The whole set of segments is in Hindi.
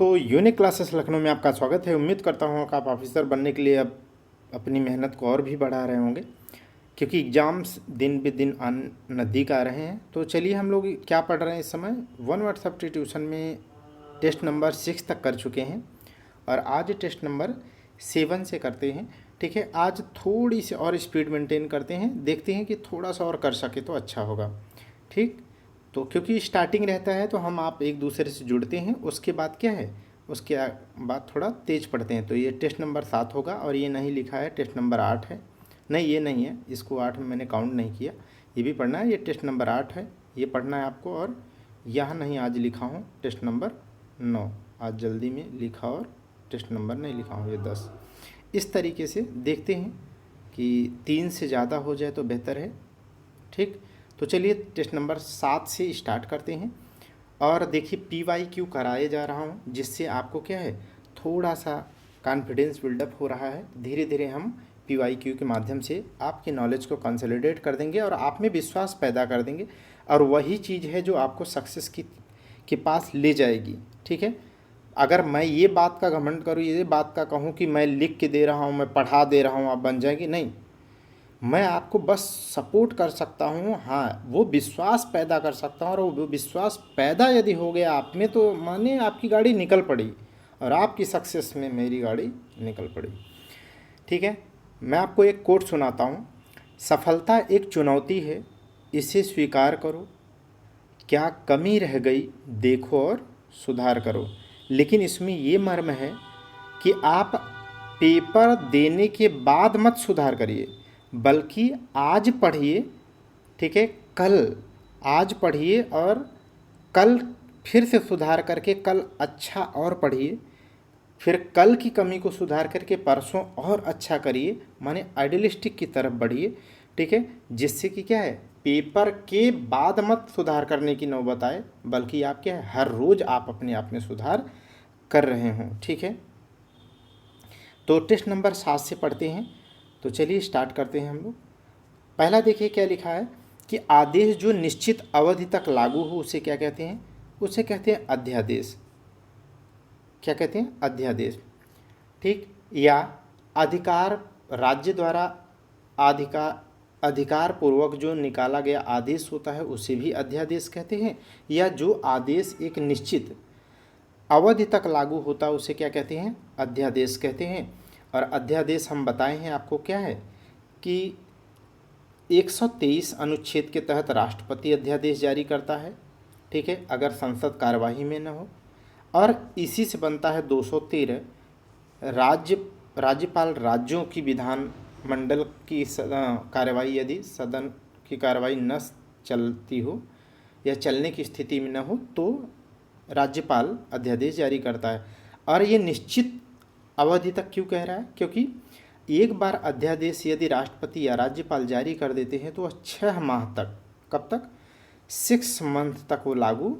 तो यूनिक क्लासेस लखनऊ में आपका स्वागत है। उम्मीद करता हूँ कि आप ऑफिसर बनने के लिए अब अपनी मेहनत को और भी बढ़ा रहे होंगे, क्योंकि एग्ज़ाम्स दिन बे दिन नज़दीक आ रहे हैं। तो चलिए, हम लोग क्या पढ़ रहे हैं इस समय। वन वर्ड सब्स्टिट्यूशन में टेस्ट नंबर 6 तक कर चुके हैं और आज टेस्ट नंबर 7 से करते हैं। ठीक है, आज थोड़ी सी और स्पीड मेंटेन करते हैं, देखते हैं कि थोड़ा सा और कर सके तो अच्छा होगा। ठीक, तो क्योंकि स्टार्टिंग रहता है तो हम आप एक दूसरे से जुड़ते हैं, उसके बाद क्या है, उसके बाद थोड़ा तेज पढ़ते हैं। तो ये टेस्ट नंबर 7 होगा और ये नहीं लिखा है, टेस्ट नंबर 8 है। नहीं, ये नहीं है, इसको 8 में मैंने काउंट नहीं किया। ये भी पढ़ना है, ये टेस्ट नंबर 8 है, ये पढ़ना है आपको। और यहाँ नहीं आज लिखा हूँ टेस्ट नंबर 9, आज जल्दी में लिखा और टेस्ट नंबर नहीं लिखा हूँ, ये 10। इस तरीके से देखते हैं कि 3 से ज़्यादा हो जाए तो बेहतर है। ठीक, तो चलिए टेस्ट नंबर 7 से स्टार्ट करते हैं। और देखिए, PYQ कराए जा रहा हूँ, जिससे आपको क्या है, थोड़ा सा कॉन्फिडेंस बिल्डअप हो रहा है। धीरे धीरे हम PYQ के माध्यम से आपकी नॉलेज को कंसोलिडेट कर देंगे और आप में विश्वास पैदा कर देंगे, और वही चीज़ है जो आपको सक्सेस के पास ले जाएगी। ठीक है, अगर मैं ये बात का घमंड करूँ, ये बात का कहूँ कि मैं लिख के दे रहा हूँ, मैं पढ़ा दे रहा हूँ, आप बन जाएंगे, नहीं। मैं आपको बस सपोर्ट कर सकता हूँ, हाँ, वो विश्वास पैदा कर सकता हूँ। और वो विश्वास पैदा यदि हो गया आप में, तो माने आपकी गाड़ी निकल पड़ी और आपकी सक्सेस में मेरी गाड़ी निकल पड़ी। ठीक है, मैं आपको एक कोट सुनाता हूँ। सफलता एक चुनौती है, इसे स्वीकार करो। क्या कमी रह गई देखो और सुधार करो। लेकिन इसमें ये मर्म है कि आप पेपर देने के बाद मत सुधार करिए, बल्कि आज पढ़िए। ठीक है, कल आज पढ़िए और कल फिर से सुधार करके कल अच्छा और पढ़िए, फिर कल की कमी को सुधार करके परसों और अच्छा करिए। माने आइडियलिस्टिक की तरफ बढ़िए। ठीक है, जिससे कि क्या है, पेपर के बाद मत सुधार करने की नौबत आए, बल्कि आप क्या है, हर रोज़ आप अपने आप में सुधार कर रहे हों। ठीक है, तो टेस्ट नंबर 7 से पढ़ते हैं। तो चलिए स्टार्ट करते हैं हम लोग। पहला देखिए क्या लिखा है कि आदेश जो निश्चित अवधि तक लागू हो उसे क्या कहते हैं, उसे कहते हैं अध्यादेश। क्या कहते हैं, अध्यादेश। ठीक, या अधिकार, राज्य द्वारा अधिकार पूर्वक जो निकाला गया आदेश होता है उसे भी अध्यादेश कहते हैं। या जो आदेश एक निश्चित अवधि तक लागू होता है उसे क्या कहते हैं, अध्यादेश कहते हैं। और अध्यादेश हम बताए हैं आपको क्या है कि 123 अनुच्छेद के तहत राष्ट्रपति अध्यादेश जारी करता है। ठीक है, अगर संसद कार्यवाही में न हो। और इसी से बनता है 213, राज्यपाल राज्यों की विधान मंडल की कार्यवाही, यदि सदन की कार्यवाही न चलती हो या चलने की स्थिति में न हो तो राज्यपाल अध्यादेश जारी करता है। और ये निश्चित अवधि तक क्यों कह रहा है, क्योंकि एक बार अध्यादेश यदि राष्ट्रपति या राज्यपाल जारी कर देते हैं तो वह 6 माह तक, कब तक, 6 मंथ तक वो लागू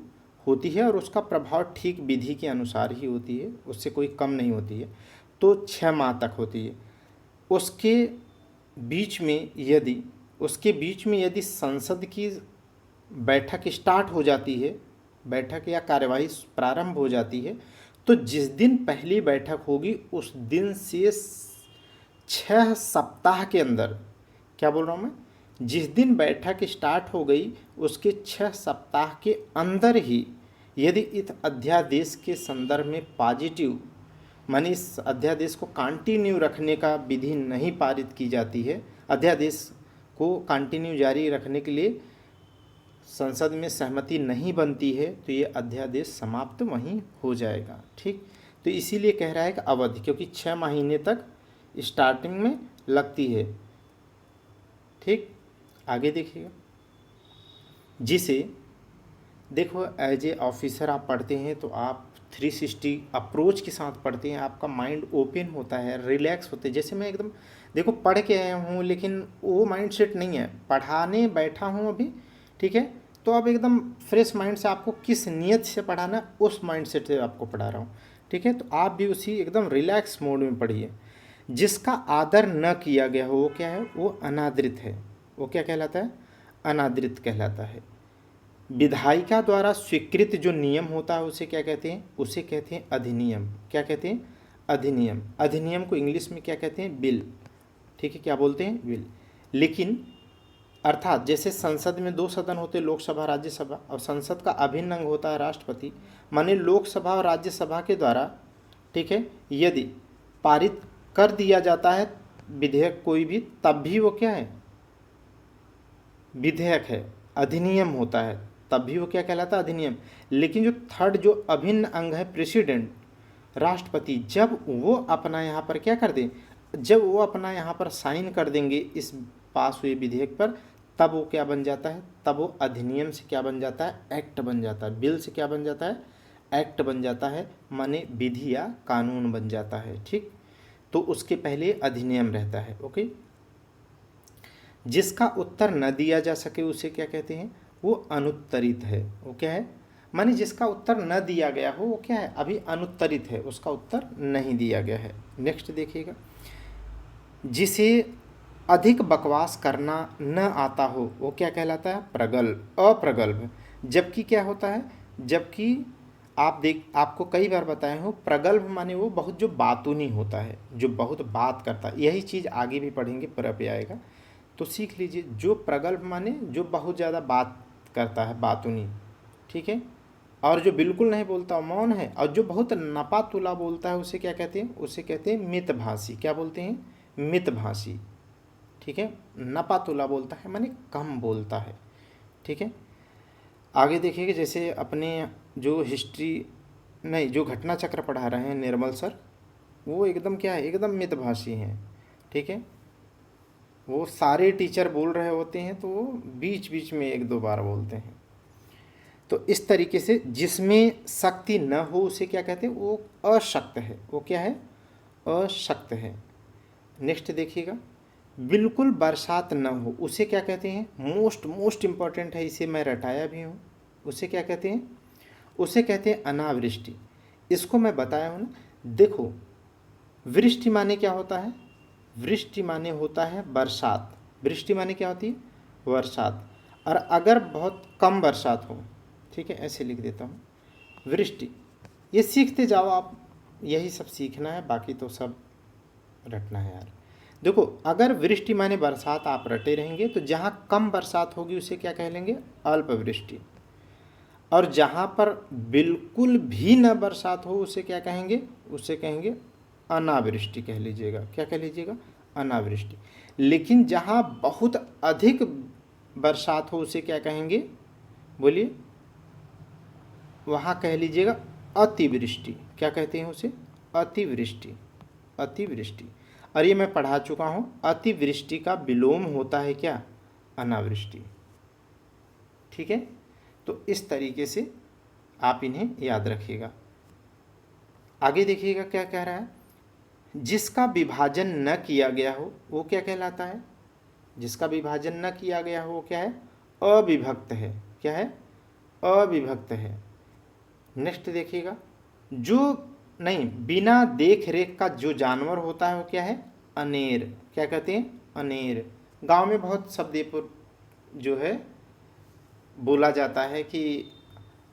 होती है। और उसका प्रभाव ठीक विधि के अनुसार ही होती है, उससे कोई कम नहीं होती है। तो 6 माह तक होती है। उसके बीच में यदि संसद की बैठक स्टार्ट हो जाती है, बैठक या कार्यवाही प्रारंभ हो जाती है, तो जिस दिन पहली बैठक होगी उस दिन से 6 सप्ताह के अंदर, क्या बोल रहा हूँ मैं, जिस दिन बैठक स्टार्ट हो गई उसके 6 सप्ताह के अंदर ही यदि इस अध्यादेश के संदर्भ में पॉजिटिव, माने इस अध्यादेश को कंटिन्यू रखने का विधि नहीं पारित की जाती है, अध्यादेश को कंटिन्यू जारी रखने के लिए संसद में सहमति नहीं बनती है, तो ये अध्यादेश समाप्त वहीं हो जाएगा। ठीक, तो इसीलिए कह रहा है कि अवधि, क्योंकि 6 महीने तक स्टार्टिंग में लगती है। ठीक, आगे देखिएगा, जिसे देखो एज ए ऑफिसर आप पढ़ते हैं तो आप 360 अप्रोच के साथ पढ़ते हैं, आपका माइंड ओपन होता है, रिलैक्स होते हैं। जैसे मैं एकदम देखो पढ़ के आया हूँ, लेकिन वो माइंड सेट नहीं है, पढ़ाने बैठा हूँ अभी। ठीक है, तो अब एकदम फ्रेश माइंड से आपको किस नियत से पढ़ाना, उस माइंड सेट से आपको पढ़ा रहा हूँ। ठीक है, तो आप भी उसी एकदम रिलैक्स मोड में पढ़िए। जिसका आदर न किया गया हो वो क्या है, वो अनादृत है। वो क्या कहलाता है, अनादृत कहलाता है। विधायिका द्वारा स्वीकृत जो नियम होता है उसे क्या कहते हैं? उसे कहते हैं अधिनियम। क्या कहते हैं? अधिनियम। अधिनियम को इंग्लिश में क्या कहते हैं? बिल। ठीक है, क्या बोलते हैं? बिल। लेकिन अर्थात जैसे संसद में दो सदन होते हैं, लोकसभा राज्यसभा, और संसद का अभिन्न अंग होता है राष्ट्रपति, माने लोकसभा और राज्यसभा के द्वारा, ठीक है, यदि पारित कर दिया जाता है विधेयक कोई भी, तब भी वो क्या है? विधेयक है, अधिनियम होता है, तब भी वो क्या कहलाता है? अधिनियम। लेकिन जो थर्ड जो अभिन्न अंग है प्रेसिडेंट, राष्ट्रपति, जब वो अपना यहाँ पर क्या कर दें, जब वो अपना यहाँ पर साइन कर देंगे इस पास हुए विधेयक पर, तब वो क्या बन जाता है? तब वो अधिनियम से क्या बन जाता है? एक्ट बन जाता है। बिल से क्या बन जाता है? एक्ट बन जाता है, माने विधि या कानून बन जाता है। ठीक, तो उसके पहले अधिनियम रहता है। ओके, जिसका उत्तर न दिया जा सके उसे क्या कहते हैं? वो अनुत्तरित है। वो क्या है? माने जिसका उत्तर न दिया गया हो वो क्या है? अभी अनुत्तरित है, उसका उत्तर नहीं दिया गया है। नेक्स्ट देखिएगा, जिसे अधिक बकवास करना न आता हो वो क्या कहलाता है? प्रगल्भ, अप्रगल्भ। जबकि क्या होता है? जबकि आपको कई बार बताया हो, प्रगल्भ माने वो बहुत जो बातूनी होता है, जो बहुत बात करता है। यही चीज़ आगे भी पढ़ेंगे, पर पे आएगा तो सीख लीजिए। जो प्रगल्भ माने जो बहुत ज़्यादा बात करता है, बातूनी, ठीक है, और जो बिल्कुल नहीं बोलता, मौन है, और जो बहुत नपा तुला बोलता है उसे क्या कहते हैं? उसे कहते हैं मितभाषी। क्या बोलते हैं? मितभाषी। ठीक है, नपा तुला बोलता है माने कम बोलता है। ठीक है, आगे देखिएगा, जैसे अपने जो हिस्ट्री नहीं, जो घटना चक्र पढ़ा रहे हैं निर्मल सर, वो एकदम क्या है? एकदम मितभाषी हैं। ठीक है, वो सारे टीचर बोल रहे होते हैं तो वो बीच बीच में एक दो बार बोलते हैं। तो इस तरीके से जिसमें शक्ति न हो उसे क्या कहते हैं? वो अशक्त है। वो क्या है? अशक्त है। नेक्स्ट देखिएगा, बिल्कुल बरसात न हो उसे क्या कहते हैं? मोस्ट इम्पॉर्टेंट है, इसे मैं रटाया भी हूँ। उसे क्या कहते हैं? उसे कहते हैं अनावृष्टि। इसको मैं बताया हूँ ना। देखो, वृष्टि माने क्या होता है? वृष्टि माने होता है बरसात। वृष्टि माने क्या होती है? बरसात। और अगर बहुत कम बरसात हो, ठीक है, ऐसे लिख देता हूँ, वृष्टि। ये सीखते जाओ आप, यही सब सीखना है, बाकी तो सब रटना है यार। देखो, अगर वृष्टि माने बरसात आप रटे रहेंगे तो जहाँ कम बरसात होगी उसे क्या कह लेंगे? अल्पवृष्टि। और जहाँ पर बिल्कुल भी न बरसात हो उसे क्या कहेंगे? उसे कहेंगे अनावृष्टि कह लीजिएगा। क्या कह लीजिएगा? अनावृष्टि। लेकिन जहाँ बहुत अधिक बरसात हो उसे क्या कहेंगे? बोलिए, वहाँ कह लीजिएगा अतिवृष्टि। क्या कहते हैं उसे? अतिवृष्टि। अतिवृष्टि। और ये मैं पढ़ा चुका हूँ, अतिवृष्टि का विलोम होता है क्या? अनावृष्टि। ठीक है, तो इस तरीके से आप इन्हें याद रखिएगा। आगे देखिएगा क्या कह रहा है, जिसका विभाजन न किया गया हो वो क्या कहलाता है? जिसका विभाजन न किया गया हो वो क्या है? अविभक्त है। क्या है? अविभक्त है। नेक्स्ट देखिएगा, जो नहीं, बिना देख रेख का जो जानवर होता है वो क्या है? अनेर। क्या कहते हैं? अनेर। गांव में बहुत शब्द जो है बोला जाता है कि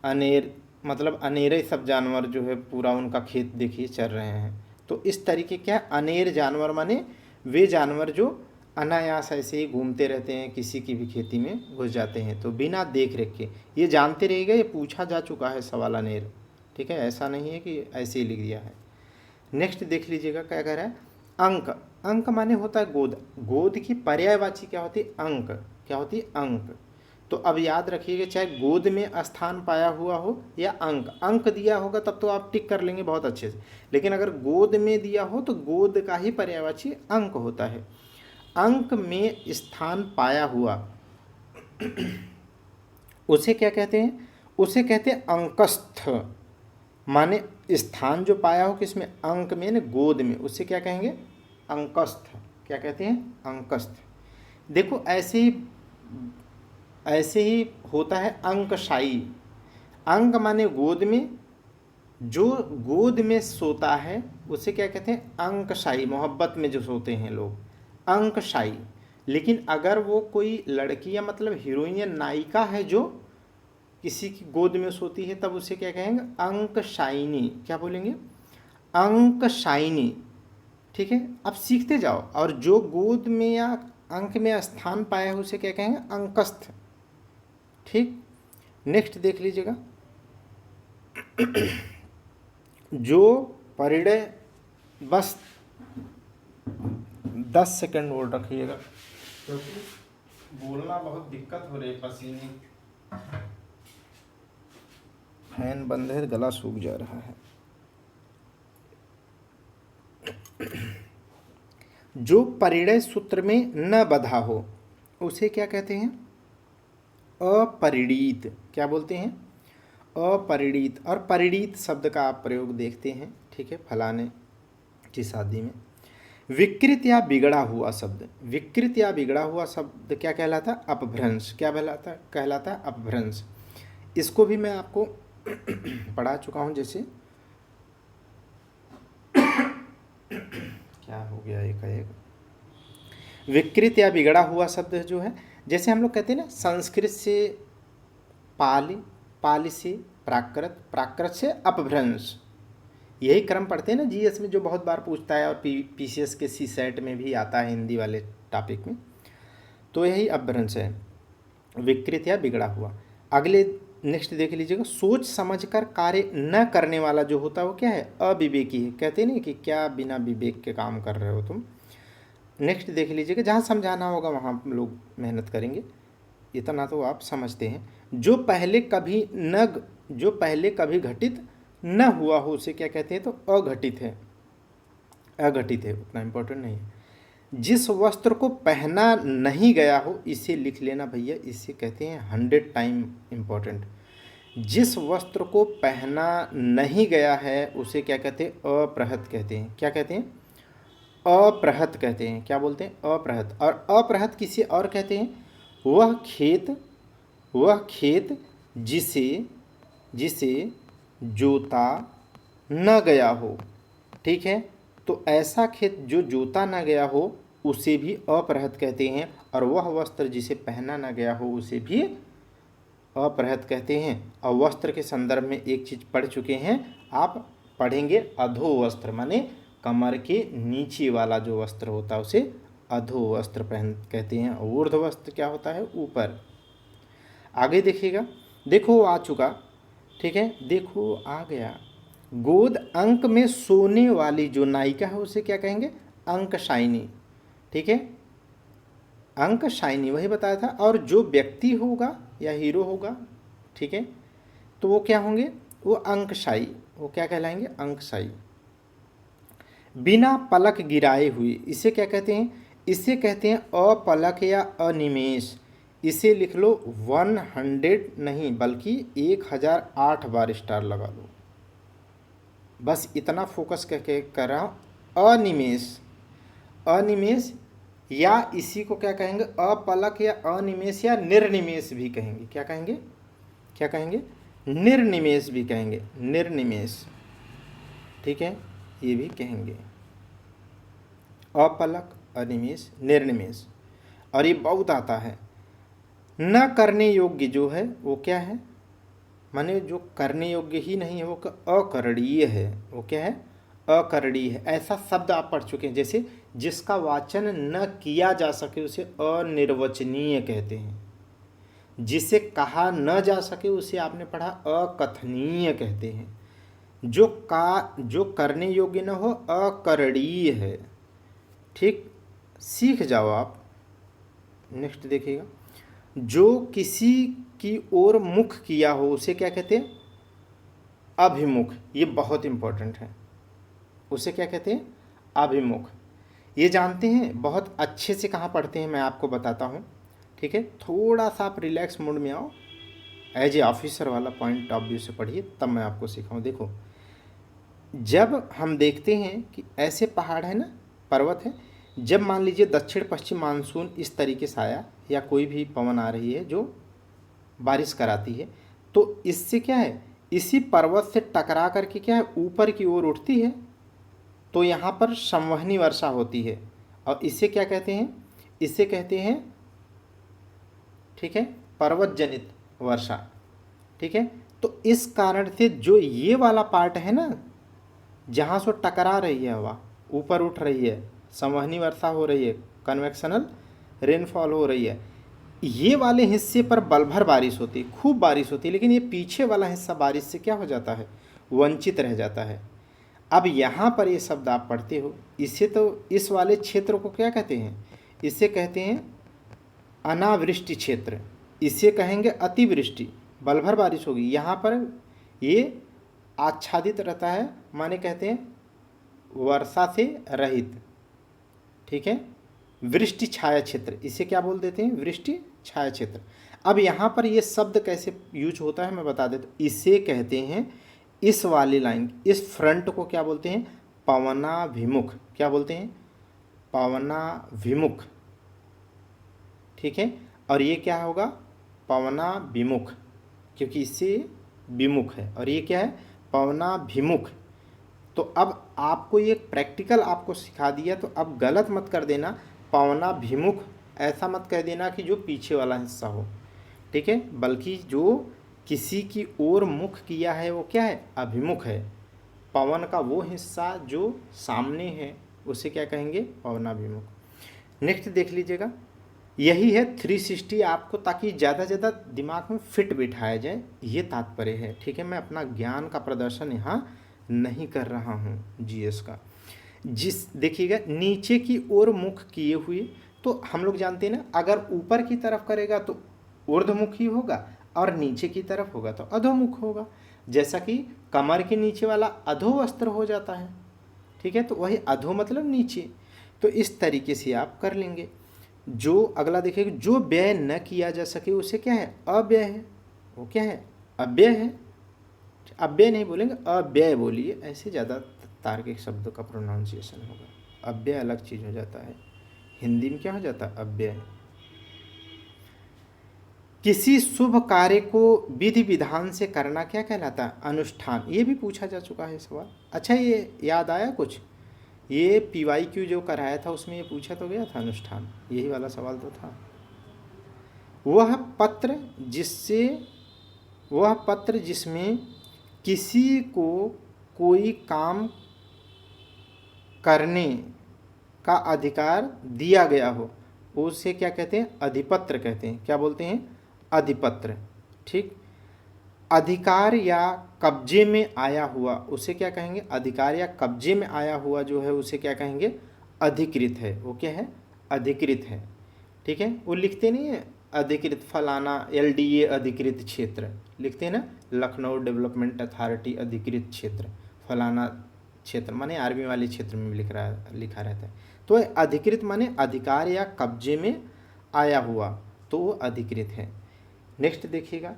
अनेर मतलब अनेरे सब जानवर जो है पूरा उनका खेत देखिए चर रहे हैं। तो इस तरीके क्या, अनेर जानवर माने वे जानवर जो अनायास ऐसे ही घूमते रहते हैं, किसी की भी खेती में घुस जाते हैं। तो बिना देख रेख के, ये जानते रहिएगा, ये पूछा जा चुका है सवाल अनेर। ठीक है, ऐसा नहीं है कि ऐसे ही लिख दिया है। नेक्स्ट देख लीजिएगा क्या कह रहा है, अंक। अंक माने होता है गोद। गोद की पर्यायवाची क्या होती है? अंक। क्या होती है? अंक। तो अब याद रखिएगा, चाहे गोद में स्थान पाया हुआ हो या अंक, अंक दिया होगा तब तो आप टिक कर लेंगे बहुत अच्छे से। लेकिन अगर गोद में दिया हो तो गोद का ही पर्यायवाची अंक होता है। अंक में स्थान पाया हुआ उसे क्या कहते हैं? उसे कहते हैं अंकस्थ। माने स्थान जो पाया हो किसमें? अंक में, न गोद में, उसे क्या कहेंगे? अंकस्थ। क्या कहते हैं? अंकस्थ। देखो, ऐसे ही होता है अंकशायी। अंक माने गोद में, जो गोद में सोता है उसे क्या कहते हैं? अंकशायी। मोहब्बत में जो सोते हैं लोग, अंकशायी। लेकिन अगर वो कोई लड़की या मतलब हीरोइन या नायिका है जो किसी की गोद में सोती है तब उसे क्या कहेंगे, अंकशायिनी। क्या बोलेंगे, अंकशायिनी। ठीक है, अब सीखते जाओ। और जो गोद में या अंक में स्थान पाया है उसे क्या कहेंगे, अंकस्थ। ठीक, नेक्स्ट देख लीजिएगा, जो परिणय, बस 10 सेकंड होल्ड रखिएगा क्योंकि बोलना बहुत दिक्कत हो रही है, पसीने, फैन बंद है, गला सूख जा रहा है। जो परिणय सूत्र में न बधा हो उसे क्या कहते हैं, अपरिणीत। क्या बोलते हैं, अपरिणीत। और परिणीत शब्द का आप प्रयोग देखते हैं, ठीक है, फलाने की शादी में। विकृत या बिगड़ा हुआ शब्द, विकृत या बिगड़ा हुआ शब्द क्या कहलाता है, अपभ्रंश। क्या कहलाता है, अपभ्रंश। इसको भी मैं आपको पढ़ा चुका हूँ। जैसे क्या हो गया एक विकृत या बिगड़ा हुआ शब्द जो है, जैसे हम लोग कहते हैं ना, संस्कृत से पाली, पाली से प्राकृत, प्राकृत से अपभ्रंश। यही क्रम पढ़ते हैं ना जीएस में, जो बहुत बार पूछता है, और पीसीएस के सी सेट में भी आता है हिंदी वाले टॉपिक में। तो यही अपभ्रंश है, विकृत या बिगड़ा हुआ। अगले नेक्स्ट देख लीजिएगा, सोच समझकर कार्य न करने वाला जो होता है वो क्या है, अविवेकी है। कहते नहीं कि क्या बिना विवेक के काम कर रहे हो तुम। नेक्स्ट देख लीजिएगा, जहाँ समझाना होगा वहाँ हम लोग मेहनत करेंगे, इतना तो आप समझते हैं। जो पहले कभी घटित न हुआ हो उसे क्या कहते हैं, तो अघटित है। अघटित है, उतना इम्पोर्टेंट नहीं है। जिस वस्त्र को पहना नहीं गया हो, इसे लिख लेना भैया, इसे कहते हैं 100 टाइम इम्पोर्टेंट। जिस वस्त्र को पहना नहीं गया है उसे क्या कहते हैं, अप्रहत कहते हैं। क्या कहते हैं, अप्रहत कहते हैं। क्या बोलते हैं, अप्रहत। और अप्रहत किसे और कहते हैं, वह खेत जिसे जोता न गया हो। ठीक है, तो ऐसा खेत जो जोता न गया हो उसे भी अप्रहत कहते हैं। और वह वस्त्र जिसे पहना न गया हो उसे भी अप्रहत कहते हैं। और वस्त्र के संदर्भ में एक चीज़ पढ़ चुके हैं, आप पढ़ेंगे, अधो वस्त्र, माने कमर के नीचे वाला जो वस्त्र होता है उसे अधो वस्त्र पहन कहते हैं। ऊर्ध वस्त्र क्या होता है, ऊपर। आगे देखिएगा, देखो आ चुका, ठीक है, देखो आ गया। गोद अंक में सोने वाली जो नायिका है उसे क्या कहेंगे, अंकशायिनी। ठीक है, अंकशायिनी वही बताया था। और जो व्यक्ति होगा या हीरो होगा, ठीक है, तो वो क्या होंगे, वो अंकशायी। वो क्या कहलाएंगे, अंकशायी। बिना पलक गिराए हुए, इसे क्या कहते हैं, इसे कहते हैं अपलक या अनिमेष। इसे लिख लो 100 नहीं बल्कि 1008 बार स्टार लगा लो। बस इतना फोकस करके कर रहा हूँ। अनिमेष, अनिमेष, या इसी को क्या कहेंगे, अपलक या अनिमेष या निर्निमेष भी कहेंगे। क्या कहेंगे, क्या कहेंगे, निर्निमेष भी कहेंगे, निर्निमेष। ठीक है, ये भी कहेंगे, अपलक, अनिमेष, निर्निमेष। और ये बहुत आता है। न करने योग्य जो है वो क्या है, माने जो करने योग्य ही नहीं है वो अकरणीय है। वो क्या है, अकरणीय है। ऐसा शब्द आप पढ़ चुके हैं, जैसे जिसका वाचन न किया जा सके उसे अनिर्वचनीय कहते हैं। जिसे कहा न जा सके उसे आपने पढ़ा अकथनीय कहते हैं। जो करने योग्य न हो अकरणीय है। ठीक, सीख जाओ आप। नेक्स्ट देखिएगा, जो किसी की ओर मुख किया हो उसे क्या कहते हैं, अभिमुख। ये बहुत इंपॉर्टेंट है, उसे क्या कहते हैं, अभिमुख। ये जानते हैं बहुत अच्छे से, कहाँ पढ़ते हैं मैं आपको बताता हूँ। ठीक है, थोड़ा सा आप रिलैक्स मोड में आओ, एज ए ऑफिसर वाला पॉइंट ऑफ व्यू से पढ़िए, तब मैं आपको सिखाऊँ। देखो, जब हम देखते हैं कि ऐसे पहाड़ है ना, पर्वत है, जब मान लीजिए दक्षिण पश्चिम मानसून इस तरीके से आया या कोई भी पवन आ रही है जो बारिश कराती है, तो इससे क्या है, इसी पर्वत से टकरा करके क्या है, ऊपर की ओर उठती है, तो यहाँ पर संवहनी वर्षा होती है। और इसे क्या कहते हैं, इसे कहते हैं, ठीक है, पर्वत जनित वर्षा। ठीक है। तो इस कारण से जो ये वाला पार्ट है ना, जहाँ से टकरा रही है हवा, ऊपर उठ रही है, संवहनी वर्षा हो रही है, कन्वेक्शनल रेनफॉल हो रही है, ये वाले हिस्से पर बल भर बारिश होती है, खूब बारिश होती है, लेकिन ये पीछे वाला हिस्सा बारिश से क्या हो जाता है, वंचित रह जाता है। अब यहाँ पर ये शब्द आप पढ़ते हो, इसे तो इस वाले क्षेत्र को क्या कहते हैं, इसे कहते हैं अनावृष्टि क्षेत्र, इसे कहेंगे अतिवृष्टि, बल भर बारिश होगी। यहाँ पर ये आच्छादित रहता है, माने कहते हैं वर्षा से रहित, ठीक है। वृष्टि छाया क्षेत्र, इसे क्या बोल देते हैं, वृष्टि छाया क्षेत्र। अब यहाँ पर ये शब्द कैसे यूज होता है मैं बता देता हूँ। इसे कहते हैं, इस वाली लाइन, इस फ्रंट को क्या बोलते हैं, पवनाभिमुख, क्या बोलते हैं, पवनाभिमुख, ठीक है। और ये क्या होगा, पवनाभिमुख, क्योंकि इससे विमुख है, और ये क्या है, पवनाभिमुख। तो अब आपको ये प्रैक्टिकल आपको सिखा दिया, तो अब गलत मत कर देना, पवनाभिमुख ऐसा मत कह देना कि जो पीछे वाला हिस्सा हो, ठीक है, बल्कि जो किसी की ओर मुख किया है वो क्या है, अभिमुख है। पवन का वो हिस्सा जो सामने है उसे क्या कहेंगे, पवनाभिमुख। नेक्स्ट देख लीजिएगा, यही है 360 आपको, ताकि ज़्यादा से ज़्यादा दिमाग में फिट बिठाया जाए, ये तात्पर्य है, ठीक है। मैं अपना ज्ञान का प्रदर्शन यहाँ नहीं कर रहा हूँ जीएस का। जिस देखिएगा नीचे की ओर मुख किए हुए, तो हम लोग जानते हैं ना, अगर ऊपर की तरफ करेगा तो ऊर्ध्वमुखी होगा, और नीचे की तरफ होगा तो अधोमुख होगा। जैसा कि कमर के नीचे वाला अधो वस्त्र हो जाता है, ठीक है, तो वही अधो मतलब नीचे। तो इस तरीके से आप कर लेंगे। जो अगला देखिएगा, जो व्यय न किया जा सके उसे क्या है, अव्यय है। वो क्या है, अव्यय है। अव्यय नहीं बोलेंगे, अव्यय बोलिए, ऐसे ज़्यादा तार्किक शब्दों का प्रोनाउंसिएशन होगा। अव्यय अलग चीज़ हो जाता है, हिंदी में क्या हो जाता है, अव्यय। किसी शुभ कार्य को विधि विधान से करना क्या कहलाता है, अनुष्ठान। ये भी पूछा जा चुका है सवाल। अच्छा, ये याद आया कुछ, ये PYQ जो कराया था उसमें ये पूछा तो गया था, अनुष्ठान, यही वाला सवाल तो था। वह पत्र जिसमें किसी को कोई काम करने का अधिकार दिया गया हो, उसे क्या कहते हैं, अधिपत्र कहते हैं। क्या बोलते हैं, अधिपत्र, ठीक। अधिकार या कब्जे में आया हुआ उसे क्या कहेंगे, अधिकार या कब्जे में आया हुआ जो है उसे क्या कहेंगे, अधिकृत है। वो क्या है, अधिकृत है, ठीक है। वो लिखते नहीं है अधिकृत फलाना LDA अधिकृत क्षेत्र, लिखते हैं ना, लखनऊ डेवलपमेंट अथॉरिटी अधिकृत क्षेत्र फलाना क्षेत्र, माने आर्मी वाले क्षेत्र में लिखा रहता है। तो अधिकृत माने अधिकार या कब्जे में आया हुआ, तो वो अधिकृत है। नेक्स्ट देखिएगा,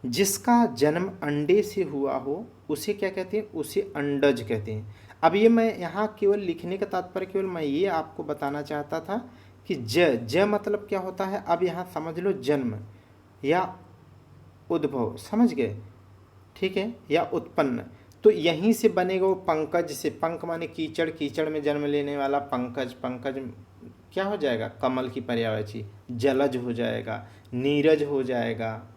जिसका जन्म अंडे से हुआ हो उसे क्या कहते हैं, उसे अंडज कहते हैं। अब ये मैं यहाँ केवल लिखने का तात्पर्य, केवल मैं ये आपको बताना चाहता था कि ज मतलब क्या होता है। अब यहाँ समझ लो, जन्म या उद्भव, समझ गए, ठीक है, या उत्पन्न, तो यहीं से बनेगा वो पंकज से। पंक माने कीचड़, कीचड़ में जन्म लेने वाला पंकज, पंकज क्या हो जाएगा, कमल की पर्यायवाची, जलज हो जाएगा, नीरज हो जाएगा,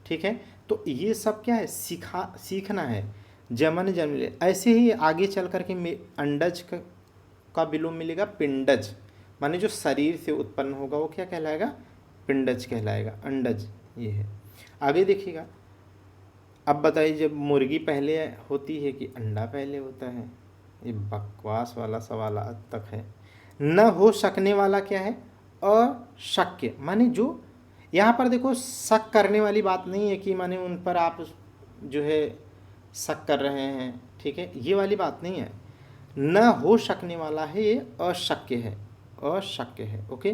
ठीक है। तो ये सब क्या है, सीखना है, जमन जन्म ले। ऐसे ही आगे चल करके अंडज का विलोम मिलेगा पिंडज, माने जो शरीर से उत्पन्न होगा वो क्या कहलाएगा, पिंडज कहलाएगा, अंडज ये है। आगे देखिएगा, अब बताइए, जब मुर्गी पहले होती है कि अंडा पहले होता है, ये बकवास वाला सवाल आज तक है। न हो सकने वाला क्या है, अशक्य, माने जो यहाँ पर देखो शक करने वाली बात नहीं है कि माने उन पर आप जो है शक कर रहे हैं, ठीक है, ये वाली बात नहीं है। न हो सकने वाला है, ये अशक्य है, अशक्य है। ओके,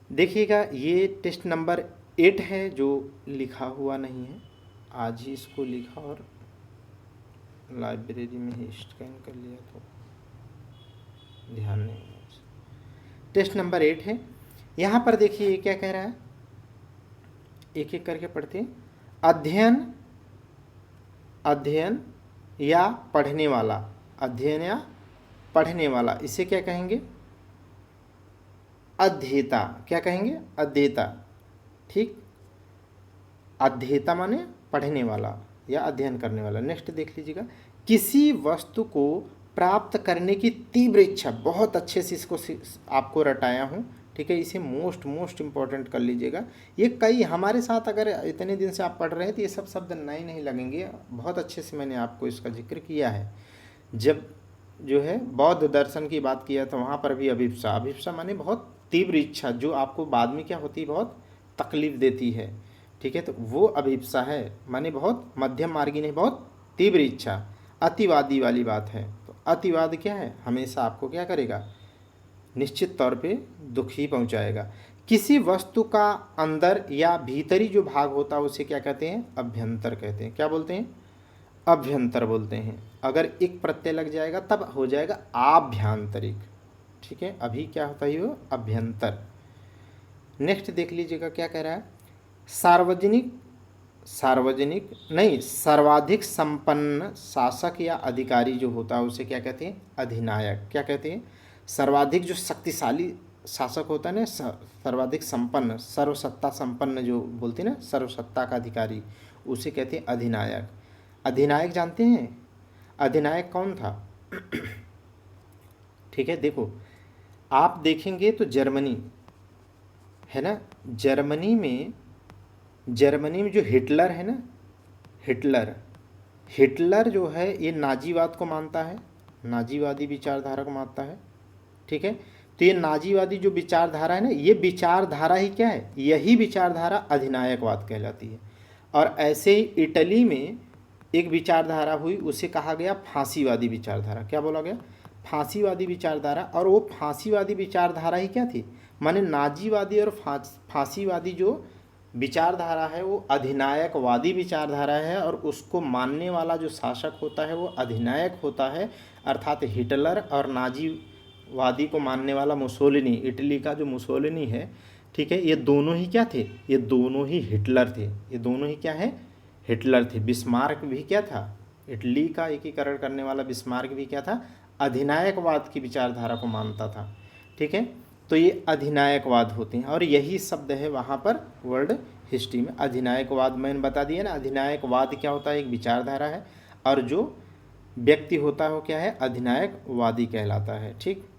देखिएगा, ये टेस्ट नंबर 8 है जो लिखा हुआ नहीं है, आज ही इसको लिखा और लाइब्रेरी में ही स्कैन कर लिया, तो ध्यान नहीं है। टेस्ट नंबर 8 है। यहाँ पर देखिए क्या कह रहा है, एक एक करके पढ़ते हैं। अध्ययन या पढ़ने वाला, अध्ययन या पढ़ने वाला, इसे क्या कहेंगे, अध्येता। क्या कहेंगे, अध्येता, ठीक। अध्येता माने पढ़ने वाला या अध्ययन करने वाला। नेक्स्ट देख लीजिएगा, किसी वस्तु को प्राप्त करने की तीव्र इच्छा। बहुत अच्छे से इसको आपको रटाया हूँ, ठीक है। इसे मोस्ट इम्पॉर्टेंट कर लीजिएगा। ये कई हमारे साथ अगर इतने दिन से आप पढ़ रहे हैं तो ये सब शब्द नए नहीं लगेंगे, बहुत अच्छे से मैंने आपको इसका जिक्र किया है। जब जो है बौद्ध दर्शन की बात किया तो वहाँ पर भी अभिप्सा, अभिप्सा माने बहुत तीव्र इच्छा, जो आपको बाद में क्या होती है, बहुत तकलीफ देती है, ठीक है। तो वो अभिप्सा है, माने बहुत मध्यम मार्गी नहीं, बहुत तीव्र इच्छा। अतिवादी वाली बात है, तो अतिवाद क्या है, हमेशा आपको क्या करेगा, निश्चित तौर पे दुख ही पहुंचाएगा। किसी वस्तु का अंदर या भीतरी जो भाग होता है उसे क्या कहते हैं, अभ्यंतर कहते हैं। क्या बोलते हैं, अभ्यंतर बोलते हैं। अगर एक प्रत्यय लग जाएगा तब हो जाएगा आभ्यंतरिक, ठीक है। अभी क्या होता है, वो अभ्यंतर। नेक्स्ट देख लीजिएगा क्या कह रहा है, सार्वजनिक नहीं, सर्वाधिक संपन्न शासक या अधिकारी जो होता है उसे क्या कहते हैं, अधिनायक। क्या कहते हैं, सर्वाधिक जो शक्तिशाली शासक होता है ना, सर्वाधिक संपन्न, सर्वसत्ता संपन्न जो बोलते हैं ना, सर्वसत्ता का अधिकारी, उसे कहते हैं अधिनायक। अधिनायक जानते हैं अधिनायक कौन था? ठीक है, देखो आप देखेंगे तो जर्मनी है ना, जर्मनी में जो हिटलर है ना, हिटलर जो है ये नाजीवाद को मानता है, नाजीवादी विचारधारा को मानता है, ठीक है। तो ये नाजीवादी जो विचारधारा है ना, ये विचारधारा ही क्या है, यही विचारधारा अधिनायकवाद कहलाती है। और ऐसे ही इटली में एक विचारधारा हुई, उसे कहा गया फांसीवादी विचारधारा। क्या बोला गया, फांसीवादी विचारधारा। और वो फांसीवादी विचारधारा ही क्या थी, माने नाजीवादी और फांसीवादी जो विचारधारा है वो अधिनायकवादी विचारधारा है, और उसको मानने वाला जो शासक होता है वो अधिनायक होता है। अर्थात हिटलर और नाजीवादी को मानने वाला मुसोलिनी, इटली का जो मुसोलिनी है, ठीक है, ये दोनों ही क्या थे, ये दोनों ही हिटलर थे, ये दोनों ही क्या है, हिटलर थे। बिस्मार्क भी क्या था, इटली का एकीकरण करने वाला बिस्मार्क भी क्या था, अधिनायकवाद की विचारधारा को मानता था, ठीक है। तो ये अधिनायकवाद होते हैं, और यही शब्द है वहाँ पर वर्ल्ड हिस्ट्री में अधिनायकवाद। मैंने बता दिया ना, अधिनायकवाद क्या होता है, एक विचारधारा है, और जो व्यक्ति होता है वो क्या है, अधिनायकवादी कहलाता है, ठीक।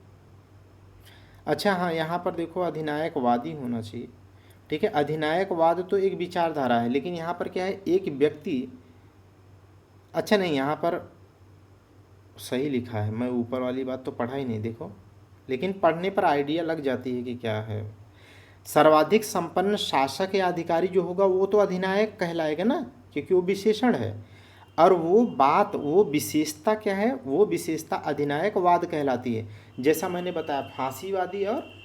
अच्छा हाँ, यहाँ पर देखो अधिनायकवादी होना चाहिए, ठीक है। अधिनायकवाद तो एक विचारधारा है, लेकिन यहाँ पर क्या है, एक व्यक्ति, अच्छा नहीं, यहाँ पर सही लिखा है, मैं ऊपर वाली बात तो पढ़ा ही नहीं, देखो, लेकिन पढ़ने पर आइडिया लग जाती है कि क्या है। सर्वाधिक संपन्न शासक या अधिकारी जो होगा वो तो अधिनायक कहलाएगा ना, क्योंकि वो विशेषण है, और वो बात, वो विशेषता क्या है, वो विशेषता अधिनायकवाद कहलाती है। जैसा मैंने बताया, फांसीवादी और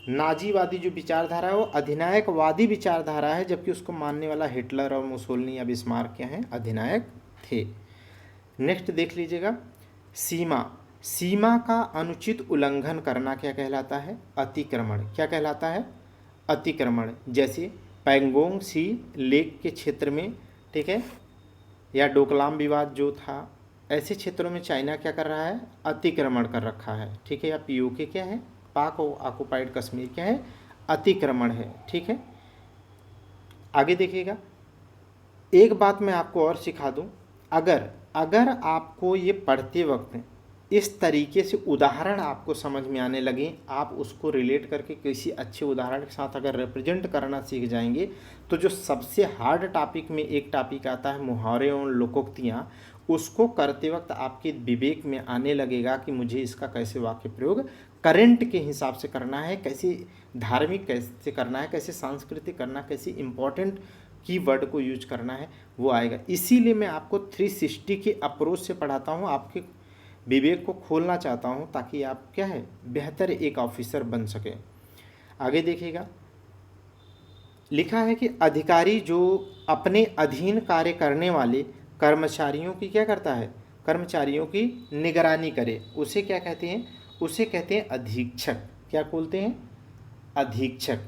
नाजीवादी जो विचारधारा है वो अधिनायकवादी विचारधारा है, जबकि उसको मानने वाला हिटलर और मुसोलिनी या बिस्मार्क क्या हैं, अधिनायक थे। नेक्स्ट देख लीजिएगा, सीमा का अनुचित उल्लंघन करना क्या कहलाता है, अतिक्रमण। क्या कहलाता है, अतिक्रमण। जैसे पैंगोंग सी लेक के क्षेत्र में, ठीक है, या डोकलाम विवाद जो था, ऐसे क्षेत्रों में चाइना क्या कर रहा है, अतिक्रमण कर रखा है, ठीक है। या पीओके क्या है, पाक ऑक्युपाइड कश्मीर क्या है, अतिक्रमण है, ठीक है। आगे देखिएगा, एक बात मैं आपको और सिखा दूं, अगर आपको ये पढ़ते वक्त इस तरीके से उदाहरण आपको समझ में आने लगे, आप उसको रिलेट करके किसी अच्छे उदाहरण के साथ अगर रिप्रेजेंट करना सीख जाएंगे, तो जो सबसे हार्ड टॉपिक में एक टॉपिक आता है मुहावरे और लोकोक्तियाँ, उसको करते वक्त आपके विवेक में आने लगेगा कि मुझे इसका कैसे वाक्य प्रयोग करंट के हिसाब से करना है, कैसे धार्मिक कैसे करना है, कैसे सांस्कृतिक करना, कैसे इम्पोर्टेंट कीवर्ड को यूज करना है, वो आएगा। इसीलिए मैं आपको 360 के अप्रोच से पढ़ाता हूँ, आपके विवेक को खोलना चाहता हूँ, ताकि आप क्या है, बेहतर एक ऑफिसर बन सके। आगे देखिएगा, लिखा है कि अधिकारी जो अपने अधीन कार्य करने वाले कर्मचारियों की क्या करता है, कर्मचारियों की निगरानी करे, उसे क्या कहते हैं, उसे कहते हैं अधीक्षक। क्या बोलते हैं, अधीक्षक।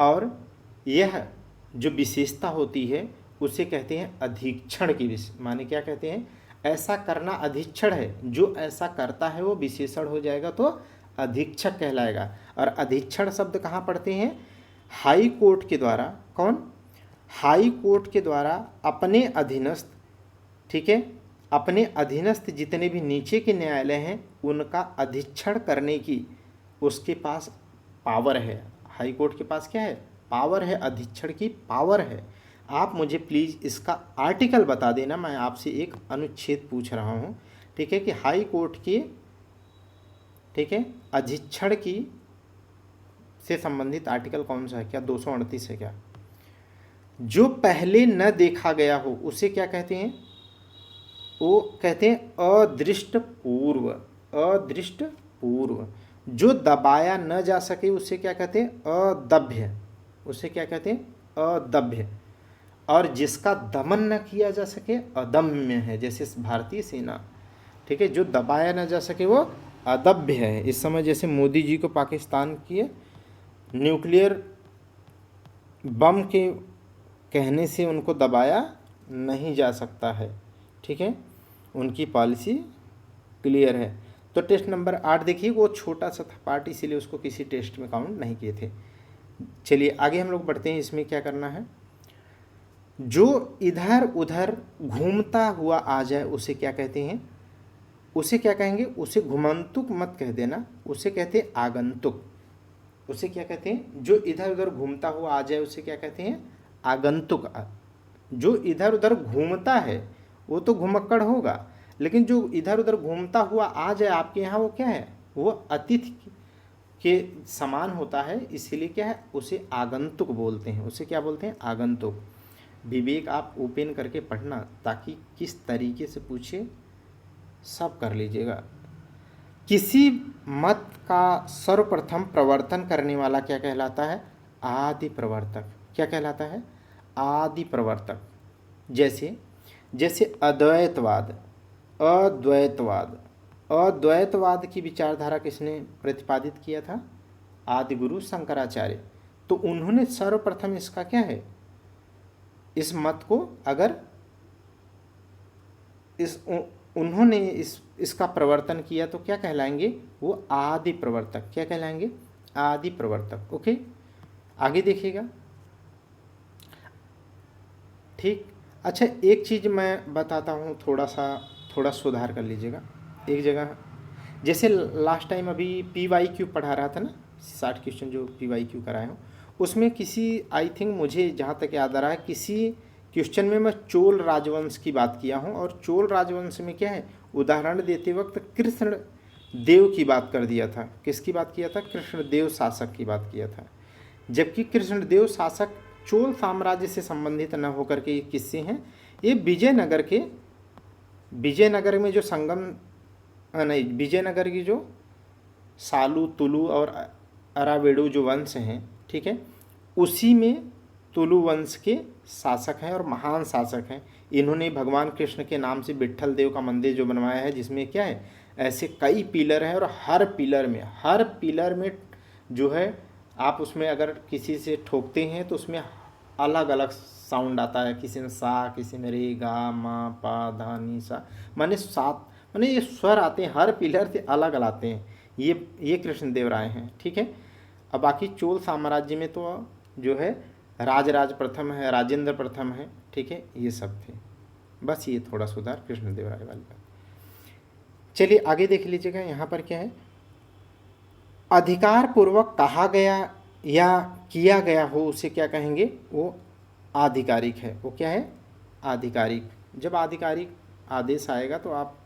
और यह जो विशेषता होती है उसे कहते हैं अधीक्षण की माने क्या कहते हैं, ऐसा करना अधीक्षण है, जो ऐसा करता है वो विशेषण हो जाएगा तो अधीक्षक कहलाएगा। और अधीक्षण शब्द कहाँ पढ़ते हैं, हाई कोर्ट के द्वारा, कौन, हाई कोर्ट के द्वारा अपने अधीनस्थ, ठीक है, अपने अधीनस्थ जितने भी नीचे के न्यायालय हैं उनका अधीक्षण करने की उसके पास पावर है। हाई कोर्ट के पास क्या है? पावर है, अधीक्षण की पावर है। आप मुझे प्लीज़ इसका आर्टिकल बता देना, मैं आपसे एक अनुच्छेद पूछ रहा हूँ, ठीक है, कि हाई कोर्ट के, ठीक है, अधीक्षण की से संबंधित आर्टिकल कौन सा है? क्या 238 है क्या? जो पहले न देखा गया हो उसे क्या कहते हैं? वो कहते हैं अदृष्ट पूर्व। अदृष्ट पूर्व। जो दबाया न जा सके उसे क्या कहते हैं? अदभ्य। उसे क्या कहते हैं? अदभ्य। और जिसका दमन न किया जा सके अदम्य है, जैसे भारतीय सेना, ठीक है, जो दबाया न जा सके वो अदभ्य है। इस समय जैसे मोदी जी को पाकिस्तान की न्यूक्लियर बम के कहने से उनको दबाया नहीं जा सकता है, ठीक है, उनकी पॉलिसी क्लियर है। तो टेस्ट नंबर 8 देखिए, वो छोटा सा था पार्ट, इसीलिए उसको किसी टेस्ट में काउंट नहीं किए थे। चलिए आगे हम लोग बढ़ते हैं। इसमें क्या करना है? जो इधर उधर घूमता हुआ आ जाए उसे क्या कहते हैं? उसे क्या कहेंगे? उसे घुमंतुक मत कह देना, उसे कहते हैं आगंतुक। उसे क्या कहते हैं? जो इधर उधर घूमता हुआ आ जाए उसे क्या कहते हैं? आगंतुक। जो इधर उधर घूमता है वो तो घुमक्कड़ होगा, लेकिन जो इधर उधर घूमता हुआ आ जाए आपके यहाँ, वो क्या है? वो अतिथि के समान होता है, इसीलिए क्या है? उसे आगंतुक बोलते हैं। उसे क्या बोलते हैं? आगंतुक। विवेक आप ओपन करके पढ़ना, ताकि किस तरीके से पूछे सब कर लीजिएगा। किसी मत का सर्वप्रथम प्रवर्तन करने वाला क्या कहलाता है? आदि प्रवर्तक। क्या कहलाता है? आदि प्रवर्तक। जैसे जैसे अद्वैतवाद। अद्वैतवाद। अद्वैतवाद की विचारधारा किसने प्रतिपादित किया था? आदि गुरु शंकराचार्य। तो उन्होंने सर्वप्रथम इसका क्या है, इस मत को अगर उन्होंने इसका प्रवर्तन किया तो क्या कहलाएंगे? वो आदि प्रवर्तक। क्या कहलाएंगे? आदि प्रवर्तक। ओके, आगे देखिएगा। ठीक। अच्छा, एक चीज़ मैं बताता हूँ, थोड़ा सुधार कर लीजिएगा एक जगह। जैसे लास्ट टाइम अभी PYQ पढ़ा रहा था ना, 60 क्वेश्चन जो PYQ कराए हूँ, उसमें किसी, आई थिंक मुझे जहाँ तक याद आ रहा है, किसी क्वेश्चन में मैं चोल राजवंश की बात किया हूँ, और चोल राजवंश में क्या है, उदाहरण देते वक्त कृष्ण देव की बात कर दिया था। किसकी बात किया था? कृष्णदेव शासक की बात किया था। जबकि कृष्णदेव शासक चोल साम्राज्य से संबंधित न होकर के ये किससे हैं? ये विजयनगर में जो संगम, नहीं, विजयनगर की जो सालू, तुलु और अरावेडु जो वंश हैं, ठीक है, उसी में तुलु वंश के शासक हैं और महान शासक हैं। इन्होंने भगवान कृष्ण के नाम से विट्ठल देव का मंदिर जो बनवाया है, जिसमें क्या है, ऐसे कई पिलर हैं, और हर पिलर में जो है, आप उसमें अगर किसी से ठोकते हैं तो उसमें अलग अलग साउंड आता है। किसी में सा, किसी में रे, गा, मा, पा, धा, नी, सा, माने 7, माने ये स्वर आते हैं, हर पिलर से अलग अलग आते हैं। ये कृष्णदेव राय हैं, ठीक है। अब बाकी चोल साम्राज्य में तो जो है राजराज प्रथम है, राजेंद्र प्रथम है, ठीक है, ये सब थे। बस ये थोड़ा सुधार कृष्णदेव राय वाली बात। चलिए आगे देख लीजिएगा। यहाँ पर क्या है? अधिकार पूर्वक कहा गया या किया गया हो उसे क्या कहेंगे? वो आधिकारिक है। वो क्या है? आधिकारिक। जब आधिकारिक आदेश आएगा तो आप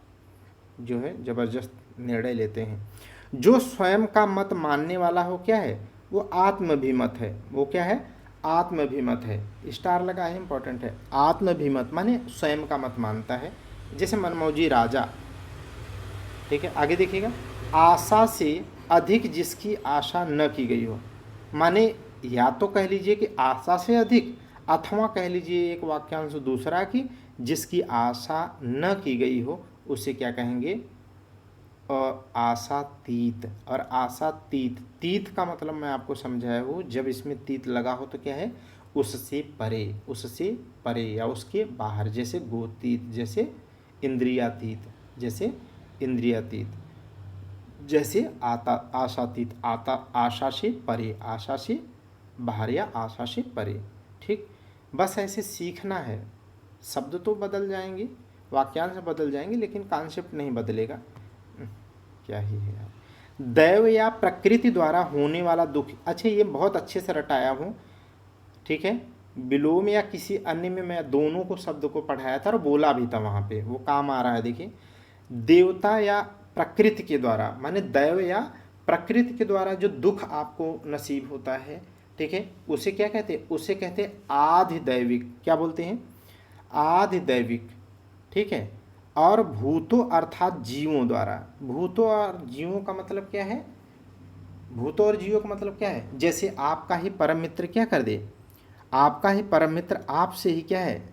जो है जबरदस्त निर्णय लेते हैं। जो स्वयं का मत मानने वाला हो, क्या है? वो आत्मभिमत है। वो क्या है? आत्मभिमत है। स्टार लगा है, इंपॉर्टेंट है। आत्मभिमत माने स्वयं का मत मानता है, जैसे मनमौजी राजा, ठीक है। आगे देखिएगा। आशा से अधिक जिसकी आशा न की गई हो, माने या तो कह लीजिए कि आशा से अधिक, अथवा कह लीजिए एक वाक्यांश दूसरा कि जिसकी आशा न की गई हो उसे क्या कहेंगे? आशातीत। और आशातीत, तीत का मतलब मैं आपको समझाया हूँ, जब इसमें तीत लगा हो तो क्या है? उससे परे, उससे परे या उसके बाहर, जैसे गोतीत, जैसे इंद्रियातीत, जैसे इंद्रियातीत, जैसे आशातीत, आशा से परे, आशा से बाहर या आशा से परे, ठीक। बस ऐसे सीखना है। शब्द तो बदल जाएंगे, वाक्यांश बदल जाएंगे, लेकिन कॉन्सेप्ट नहीं बदलेगा। क्या ही है यार। दैव या प्रकृति द्वारा होने वाला दुख। अच्छा, ये बहुत अच्छे से रटाया हूँ, ठीक है। विलोम या किसी अन्य में मैं दोनों को शब्द को पढ़ाया था और बोला भी था वहाँ पे, वो काम आ रहा है। देखिए, देवता या प्रकृति के द्वारा, माने दैव या प्रकृति के द्वारा जो दुख आपको नसीब होता है, ठीक है, उसे क्या कहते हैं? उसे कहते हैं आधिदैविक। क्या बोलते हैं? आधिदैविक, ठीक है। और भूतों अर्थात जीवों द्वारा। भूतों और जीवों का मतलब क्या है? भूतों और जीवों का मतलब क्या है? जैसे आपका ही परम मित्र क्या कर दे, आपका ही परम मित्र आपसे ही क्या है,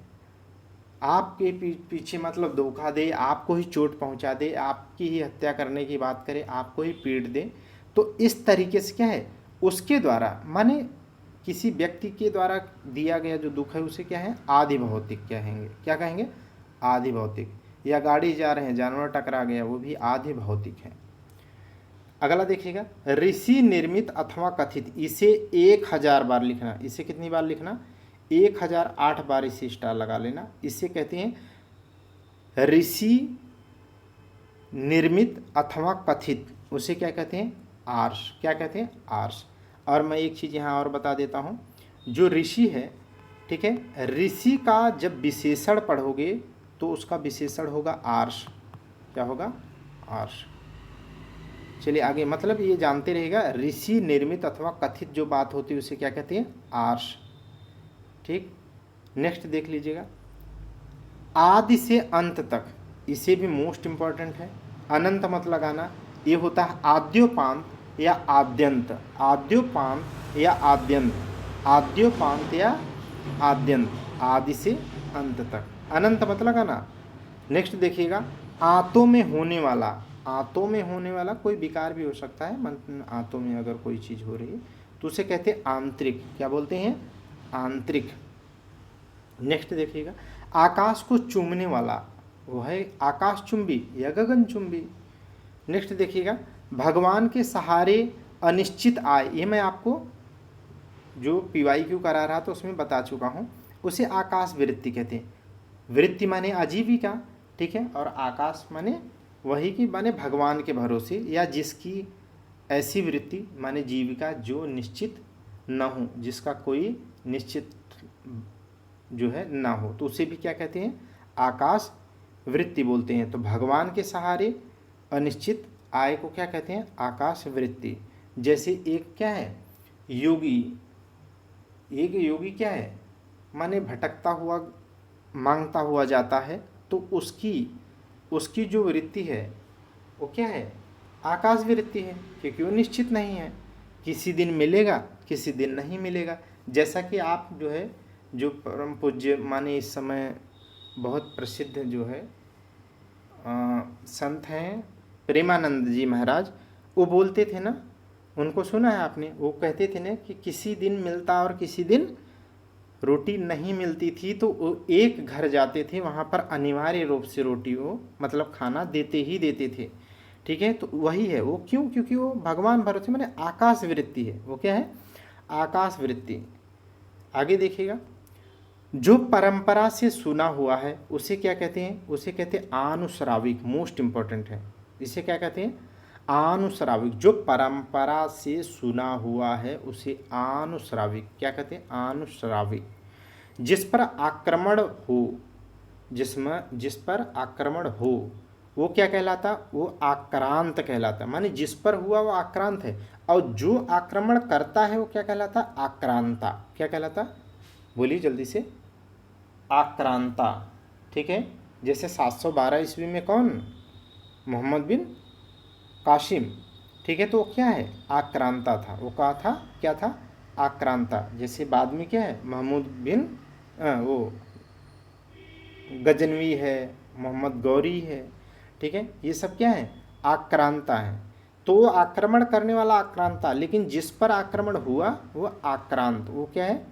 आपके पीछे मतलब धोखा दे, आपको ही चोट पहुंचा दे, आपकी ही हत्या करने की बात करे, आपको ही पीट दे, तो इस तरीके से क्या है, उसके द्वारा, माने किसी व्यक्ति के द्वारा दिया गया जो दुख है उसे क्या है? आदि भौतिक कहेंगे। क्या कहेंगे? आदि भौतिक। या गाड़ी जा रहे हैं, जानवर टकरा गया, वो भी आदि भौतिक है। अगला देखिएगा, ऋषि निर्मित अथवा कथित। इसे 1000 बार लिखना। इसे कितनी बार लिखना? 1008 बार इसे स्टार लगा लेना। इसे कहते हैं ऋषि निर्मित अथवा कथित। उसे क्या कहते हैं? आर्ष। क्या कहते हैं? आर्ष। और मैं एक चीज़ यहाँ और बता देता हूँ, जो ऋषि है, ठीक है, ऋषि का जब विशेषण पढ़ोगे तो उसका विशेषण होगा आर्ष। क्या होगा? आर्ष। चलिए आगे, मतलब ये जानते रहेगा, ऋषि निर्मित अथवा कथित जो बात होती है उसे क्या कहते हैं? आर्ष। ठीक, नेक्स्ट देख लीजिएगा, आदि से अंत तक। इसे भी मोस्ट इंपॉर्टेंट है। अनंत मत लगाना, ये होता है आद्योपांत या आद्यंत। आद्योपांत या आद्यंत, आद्योपांत या आद्यंत, आदि से अंत तक। अनंत मत लगाना। नेक्स्ट देखिएगा, आंतों में होने वाला। आंतों में होने वाला कोई विकार भी हो सकता है, मन आंतों में अगर कोई चीज़ हो रही है तो उसे कहते हैं आंतरिक। क्या बोलते हैं? आंतरिक। नेक्स्ट देखिएगा, आकाश को चूमने वाला, वो है आकाश चुंबी या गगन चुंबी। नेक्स्ट देखिएगा, भगवान के सहारे अनिश्चित आय। ये मैं आपको जो PYQ करा रहा था उसमें बता चुका हूँ। उसे आकाश वृत्ति कहते हैं। वृत्ति माने आजीविका, ठीक है, और आकाश माने वही की माने भगवान के भरोसे, या जिसकी ऐसी वृत्ति माने जीविका जो निश्चित न हो, जिसका कोई निश्चित जो है ना हो, तो उसे भी क्या कहते हैं? आकाश वृत्ति बोलते हैं। तो भगवान के सहारे अनिश्चित आय को क्या कहते हैं? आकाश वृत्ति। जैसे एक क्या है? योगी। एक योगी क्या है? माने भटकता हुआ, मांगता हुआ जाता है, तो उसकी जो वृत्ति है वो क्या है? आकाश वृत्ति है, क्योंकि वो निश्चित नहीं है, किसी दिन मिलेगा, किसी दिन नहीं मिलेगा। जैसा कि आप जो है, जो परम पूज्य माने इस समय बहुत प्रसिद्ध जो है संत हैं प्रेमानंद जी महाराज, वो बोलते थे ना, उनको सुना है आपने, वो कहते थे ना कि किसी दिन मिलता और किसी दिन रोटी नहीं मिलती थी, तो वो एक घर जाते थे, वहाँ पर अनिवार्य रूप से रोटी वो मतलब खाना देते ही देते थे। ठीक है, तो वही है वो। क्यों? क्योंकि वो भगवान भरोसे माने आकाश वृत्ति है। वो क्या है? आकाश वृत्ति। आगे देखिएगा, जो परंपरा से सुना हुआ है उसे क्या कहते हैं? उसे कहते हैं आनुश्राविक। मोस्ट इंपॉर्टेंट है। इसे क्या कहते हैं? आनुश्राविक। जो परंपरा से सुना हुआ है उसे आनुश्राविक क्या कहते हैं? आनुश्राविक। जिस पर आक्रमण हो, जिस पर आक्रमण हो वो क्या कहलाता? वो आक्रांत कहलाता। माने जिस पर हुआ वो आक्रांत है, और जो आक्रमण करता है वो क्या कहलाता? आक्रांता। क्या कहलाता? बोलिए जल्दी से। आक्रांता। ठीक है, जैसे 712 ईस्वी में कौन? मोहम्मद बिन कासिम। ठीक है, तो वो क्या है? आक्रांता था। वो कहा था, क्या था? आक्रांता। जैसे बाद में क्या है? महमूद बिन वो गजनवी है, मोहम्मद गौरी है। ठीक है, ये सब क्या है? आक्रांता है। तो वो आक्रमण करने वाला आक्रांता, लेकिन जिस पर आक्रमण हुआ वो आक्रांत। वो क्या है?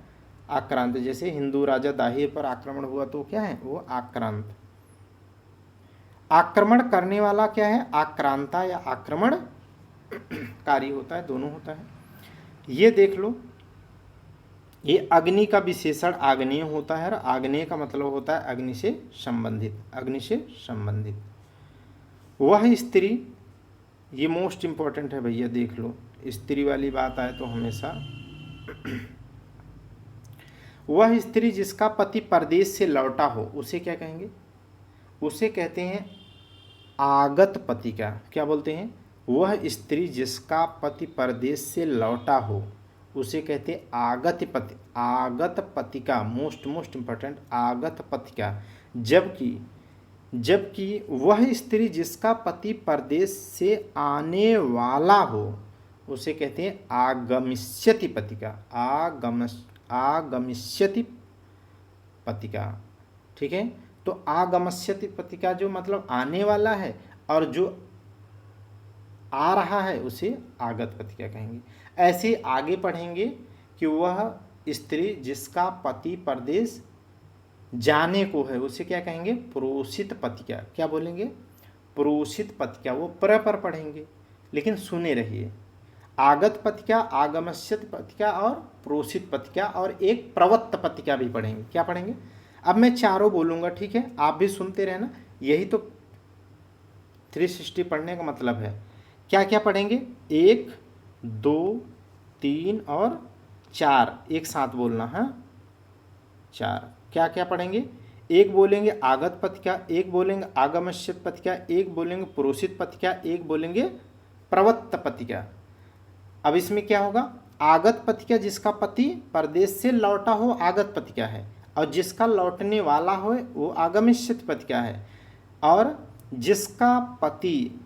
आक्रांत। जैसे हिंदू राजा दाहिर पर आक्रमण हुआ तो क्या है? वो आक्रांत। आक्रमण करने वाला क्या है? आक्रांता या आक्रमणकारी होता है, दोनों होता है। ये देख लो, ये अग्नि का विशेषण आग्नेय होता है, और आग्नेय का मतलब होता है अग्नि से संबंधित, अग्नि से संबंधित। वह स्त्री, ये मोस्ट इम्पोर्टेंट है भैया, देख लो, स्त्री वाली बात आए तो हमेशा वह स्त्री जिसका पति परदेश से लौटा हो, उसे क्या कहेंगे? उसे कहते हैं आगत पति का। क्या बोलते हैं? वह स्त्री जिसका पति परदेश से लौटा हो उसे कहते हैं आगत पति, आगत पति का, मोस्ट इम्पोर्टेंट, आगत पति का। जबकि जबकि वह स्त्री जिसका पति परदेश से आने वाला हो उसे कहते हैं आगमिष्यति पति का, आगमिष्यति पति का। ठीक है, तो आगमष्यति पति का जो मतलब आने वाला है, और जो आ रहा है उसे आगत पति का कहेंगे। ऐसे आगे पढ़ेंगे कि वह स्त्री जिसका पति परदेश जाने को है उसे क्या कहेंगे? प्रोषित पति का। क्या बोलेंगे? प्रोषित पति का। वो पर पढ़ेंगे, लेकिन सुने रहिए। आगत पति का, आगमष्यत पति का और प्रोषित पति का, और एक प्रवत्त पति का भी पढ़ेंगे। क्या पढ़ेंगे? अब मैं चारों बोलूँगा, ठीक है, आप भी सुनते रहना। यही तो 360 पढ़ने का मतलब है। क्या क्या पढ़ेंगे? 1, 2, 3 और 4 एक साथ बोलना है। 4 क्या क्या पढ़ेंगे? एक बोलेंगे आगत पति का, एक बोलेंगे आगमष्यत पति का, एक बोलेंगे प्रोषित पति का, एक बोलेंगे प्रवत्त पति का। अब इसमें क्या होगा? आगत पति का जिसका पति परदेश से लौटा हो आगत पति का है, और जिसका लौटने वाला हो वो आगमष्यत पति का है, और जिसका पति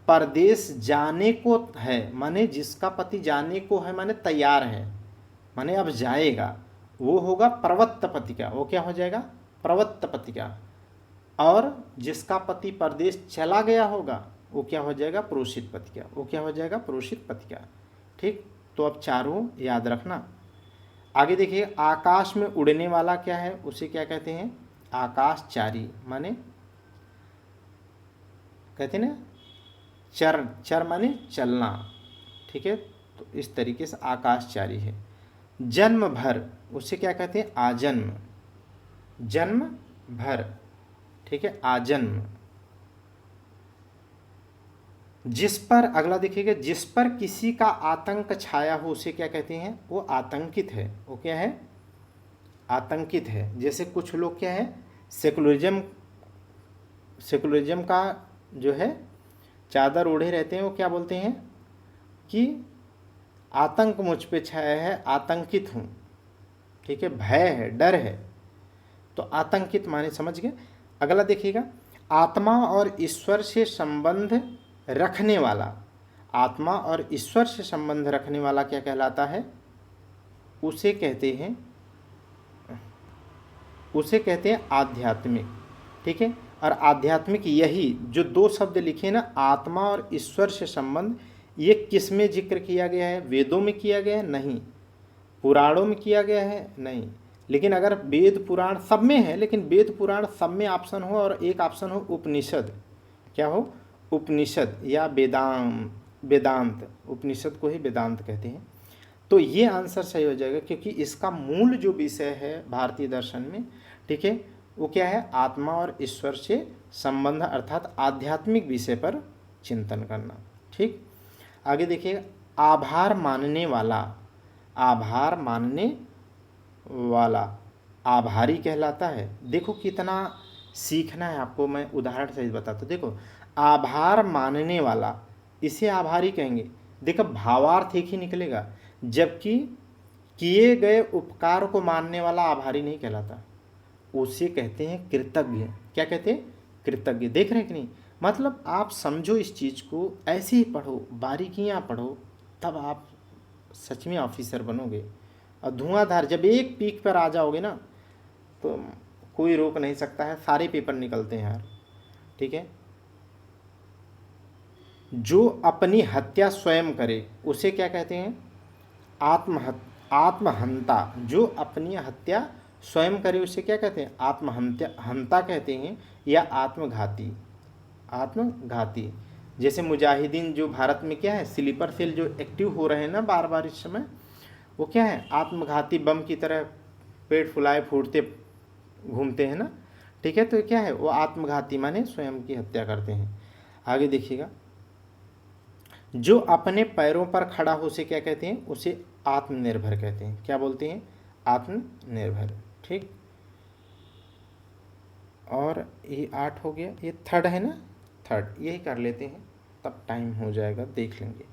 परदेश जाने को है, माने जिसका पति जाने को है माने तैयार है, माने अब जाएगा, वो होगा प्रवत्त पति का। वो क्या हो जाएगा? प्रवत्त पति का। और जिसका पति परदेश चला गया होगा वो क्या हो जाएगा? प्रोषित पति का। वो क्या हो जाएगा? प्रोषित पति का। ठीक, तो अब चारों याद रखना। आगे देखिए, आकाश में उड़ने वाला क्या है? उसे क्या कहते हैं? आकाशचारी, माने कहते हैं ना चर, चर माने चलना। ठीक है, तो इस तरीके से आकाशचारी है। जन्म भर, उसे क्या कहते हैं? आजन्म, जन्म भर। ठीक है, आजन्म। जिस पर, अगला देखिएगा, जिस पर किसी का आतंक छाया हो उसे क्या कहते हैं? वो आतंकित है। वो क्या है? आतंकित है। जैसे कुछ लोग क्या है, सेकुलरिज्म का जो है चादर ओढ़े रहते हैं, वो क्या बोलते हैं कि आतंक मुझ पे छाया है, आतंकित हूँ। ठीक है, भय है, डर है, तो आतंकित माने समझ गए। अगला देखिएगा, आत्मा और ईश्वर से संबंध रखने वाला, आत्मा और ईश्वर से संबंध रखने वाला क्या कहलाता है? उसे कहते हैं आध्यात्मिक। ठीक है, और आध्यात्मिक, यही जो 2 शब्द लिखे ना, आत्मा और ईश्वर से संबंध, ये किस में जिक्र किया गया है? वेदों में किया गया है? नहीं। पुराणों में किया गया है? नहीं। लेकिन अगर वेद पुराण सब में है, लेकिन वेद पुराण सब में ऑप्शन हो और एक ऑप्शन हो उपनिषद। क्या हो? उपनिषद या वेदांत। उपनिषद को ही वेदांत कहते हैं। तो ये आंसर सही हो जाएगा, क्योंकि इसका मूल जो विषय है भारतीय दर्शन में, ठीक है, वो क्या है? आत्मा और ईश्वर से संबंध, अर्थात आध्यात्मिक विषय पर चिंतन करना। ठीक, आगे देखिए, आभार मानने वाला, आभार मानने वाला आभारी कहलाता है। देखो कितना सीखना है आपको, मैं उदाहरण से बताता हूँ। देखो, आभार मानने वाला, इसे आभारी कहेंगे। देखो भावार्थ एक ही निकलेगा, जबकि किए गए उपकार को मानने वाला आभारी नहीं कहलाता, उसे कहते हैं कृतज्ञ। क्या कहते हैं? कृतज्ञ। देख रहे हैं कि नहीं? मतलब आप समझो इस चीज़ को, ऐसे ही पढ़ो, बारीकियाँ पढ़ो, तब आप सच में ऑफिसर बनोगे। और धुआंधार जब एक पीक पर आ जाओगे ना, तो कोई रोक नहीं सकता है, सारे पेपर निकलते हैं यार। ठीक है, जो अपनी हत्या स्वयं करे उसे क्या कहते हैं? आत्महंता। जो अपनी हत्या स्वयं करे उसे क्या कहते हैं? आत्महंता कहते हैं, या आत्मघाती। आत्मघाती। जैसे मुजाहिदीन जो भारत में क्या है, स्लीपर सेल जो एक्टिव हो रहे हैं ना बार बार इस समय, वो क्या है, आत्मघाती बम की तरह पेट फुलाए फूटते घूमते हैं ना, ठीक है। तो क्या है, वो आत्मघाती माने स्वयं की हत्या करते हैं। आगे देखिएगा, जो अपने पैरों पर खड़ा हो उसे क्या कहते हैं, उसे आत्मनिर्भर कहते हैं। क्या बोलते हैं, आत्मनिर्भर, ठीक। और ये 8 हो गया, ये थर्ड है ना, थर्ड यही कर लेते हैं, तब टाइम हो जाएगा, देख लेंगे।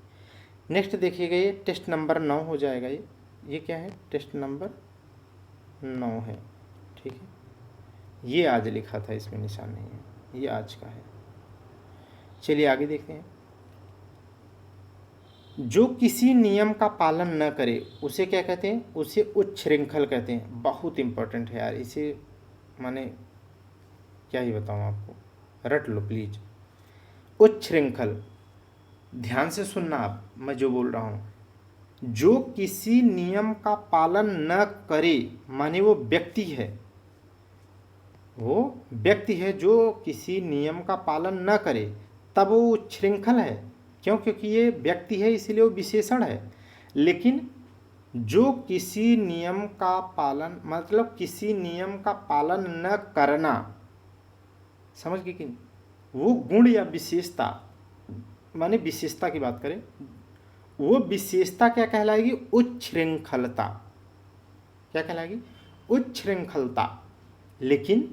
नेक्स्ट देखिएगा, ये टेस्ट नंबर 9 हो जाएगा। ये क्या है, टेस्ट नंबर 9 है, ठीक है। ये आज लिखा था, इसमें निशान नहीं है, ये आज का है। चलिए आगे देखते हैं। जो किसी नियम का पालन न करे उसे क्या कहते हैं, उसे उच्छृंखल कहते हैं। बहुत इंपॉर्टेंट है यार, इसे माने क्या ही बताऊँ आपको, रट लो प्लीज। उच्छृंखल, ध्यान से सुनना आप, मैं जो बोल रहा हूँ। जो किसी नियम का पालन न करे माने वो व्यक्ति है, वो व्यक्ति है जो किसी नियम का पालन न करे, तब वो उच्छृंखल है। क्यों, क्योंकि ये व्यक्ति है इसलिए वो विशेषण है। लेकिन जो किसी नियम का पालन, मतलब किसी नियम का पालन न करना, समझ गए कि वो गुण या विशेषता, माने विशेषता की बात करें, वो विशेषता क्या कहलाएगी, उच्छृंखलता। क्या कहलाएगी, उच्छृंखलता। लेकिन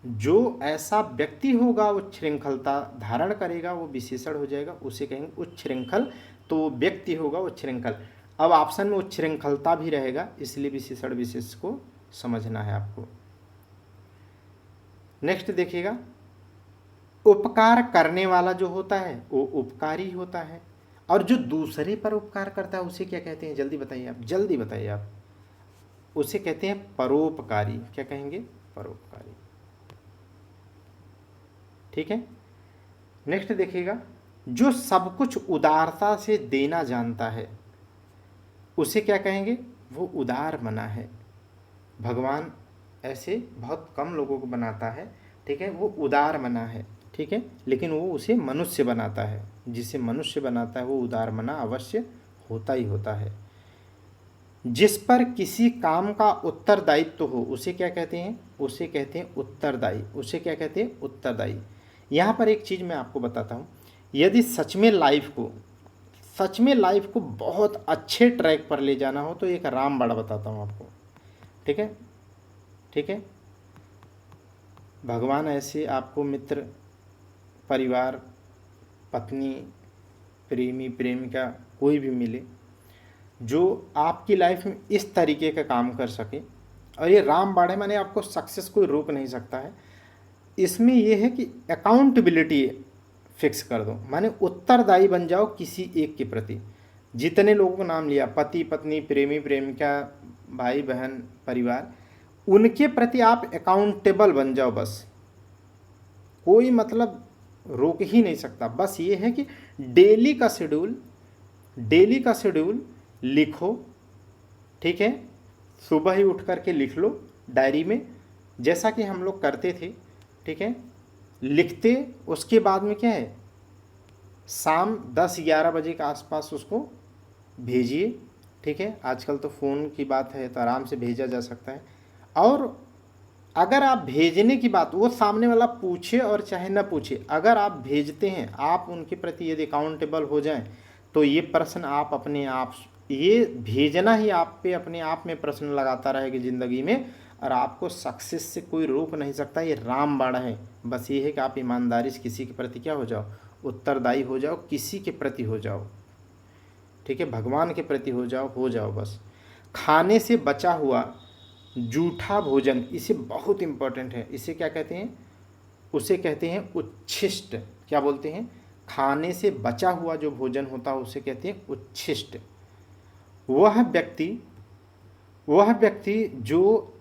जो ऐसा व्यक्ति होगा उच्छृंखलता धारण करेगा, वो विशेषण हो जाएगा, उसे कहेंगे उच्छृंखल। तो वो व्यक्ति होगा उच्छृंखल। अब ऑप्शन में उच्छृंखलता भी रहेगा, इसलिए विशेषण विशेष को समझना है आपको। नेक्स्ट देखिएगा, उपकार करने वाला जो होता है वो उपकारी होता है, और जो दूसरे पर उपकार करता है उसे क्या कहते हैं, जल्दी बताइए आप, जल्दी बताइए आप। उसे कहते हैं परोपकारी। क्या कहेंगे, परोपकारी, ठीक है। नेक्स्ट देखिएगा, जो सब कुछ उदारता से देना जानता है उसे क्या कहेंगे, वो उदार मना है। भगवान ऐसे बहुत कम लोगों को बनाता है, ठीक है, वो उदार मना है, ठीक है। लेकिन वो उसे मनुष्य बनाता है, जिसे मनुष्य बनाता है वो उदार मना अवश्य होता ही होता है। जिस पर किसी काम का उत्तरदायित्व हो उसे क्या कहते हैं, उसे कहते हैं उत्तरदायी। उसे क्या कहते हैं, उत्तरदायी। यहाँ पर एक चीज़ मैं आपको बताता हूँ, यदि सच में लाइफ को बहुत अच्छे ट्रैक पर ले जाना हो तो एक रामबाण बताता हूँ आपको, ठीक है, ठीक है। भगवान ऐसे आपको मित्र, परिवार, पत्नी, प्रेमी, प्रेमिका कोई भी मिले जो आपकी लाइफ में इस तरीके का काम कर सके, और ये रामबाण है, माने आपको सक्सेस कोई रोक नहीं सकता है। इसमें यह है कि अकाउंटेबिलिटी फिक्स कर दो, माने उत्तरदायी बन जाओ किसी एक के प्रति। जितने लोगों का नाम लिया, पति पत्नी, प्रेमी प्रेमिका, भाई बहन, परिवार, उनके प्रति आप अकाउंटेबल बन जाओ। बस कोई मतलब रोक ही नहीं सकता। बस ये है कि डेली का शेड्यूल लिखो, ठीक है। सुबह ही उठ करके लिख लो डायरी में, जैसा कि हम लोग करते थे, ठीक है। लिखते, उसके बाद में क्या है, शाम 10-11 बजे के आसपास उसको भेजिए, ठीक है। आजकल तो फ़ोन की बात है तो आराम से भेजा जा सकता है। और अगर आप भेजने की बात, वो सामने वाला पूछे और चाहे न पूछे, अगर आप भेजते हैं, आप उनके प्रति यदि अकाउंटेबल हो जाएं, तो ये प्रश्न आप अपने आप, ये भेजना ही आप पे अपने आप में प्रश्न लगाता रहेगा ज़िंदगी में, और आपको सक्सेस से कोई रोक नहीं सकता। ये रामबाण है। बस ये है कि आप ईमानदारी से किसी के प्रति क्या हो जाओ, उत्तरदायी हो जाओ, किसी के प्रति हो जाओ, ठीक है, भगवान के प्रति हो जाओ बस। खाने से बचा हुआ जूठा भोजन, इसे बहुत इंपॉर्टेंट है, इसे क्या कहते हैं, उसे कहते हैं उच्छिष्ट। क्या बोलते हैं, खाने से बचा हुआ जो भोजन होता है उसे कहते हैं उच्छिष्ट। वह व्यक्ति जो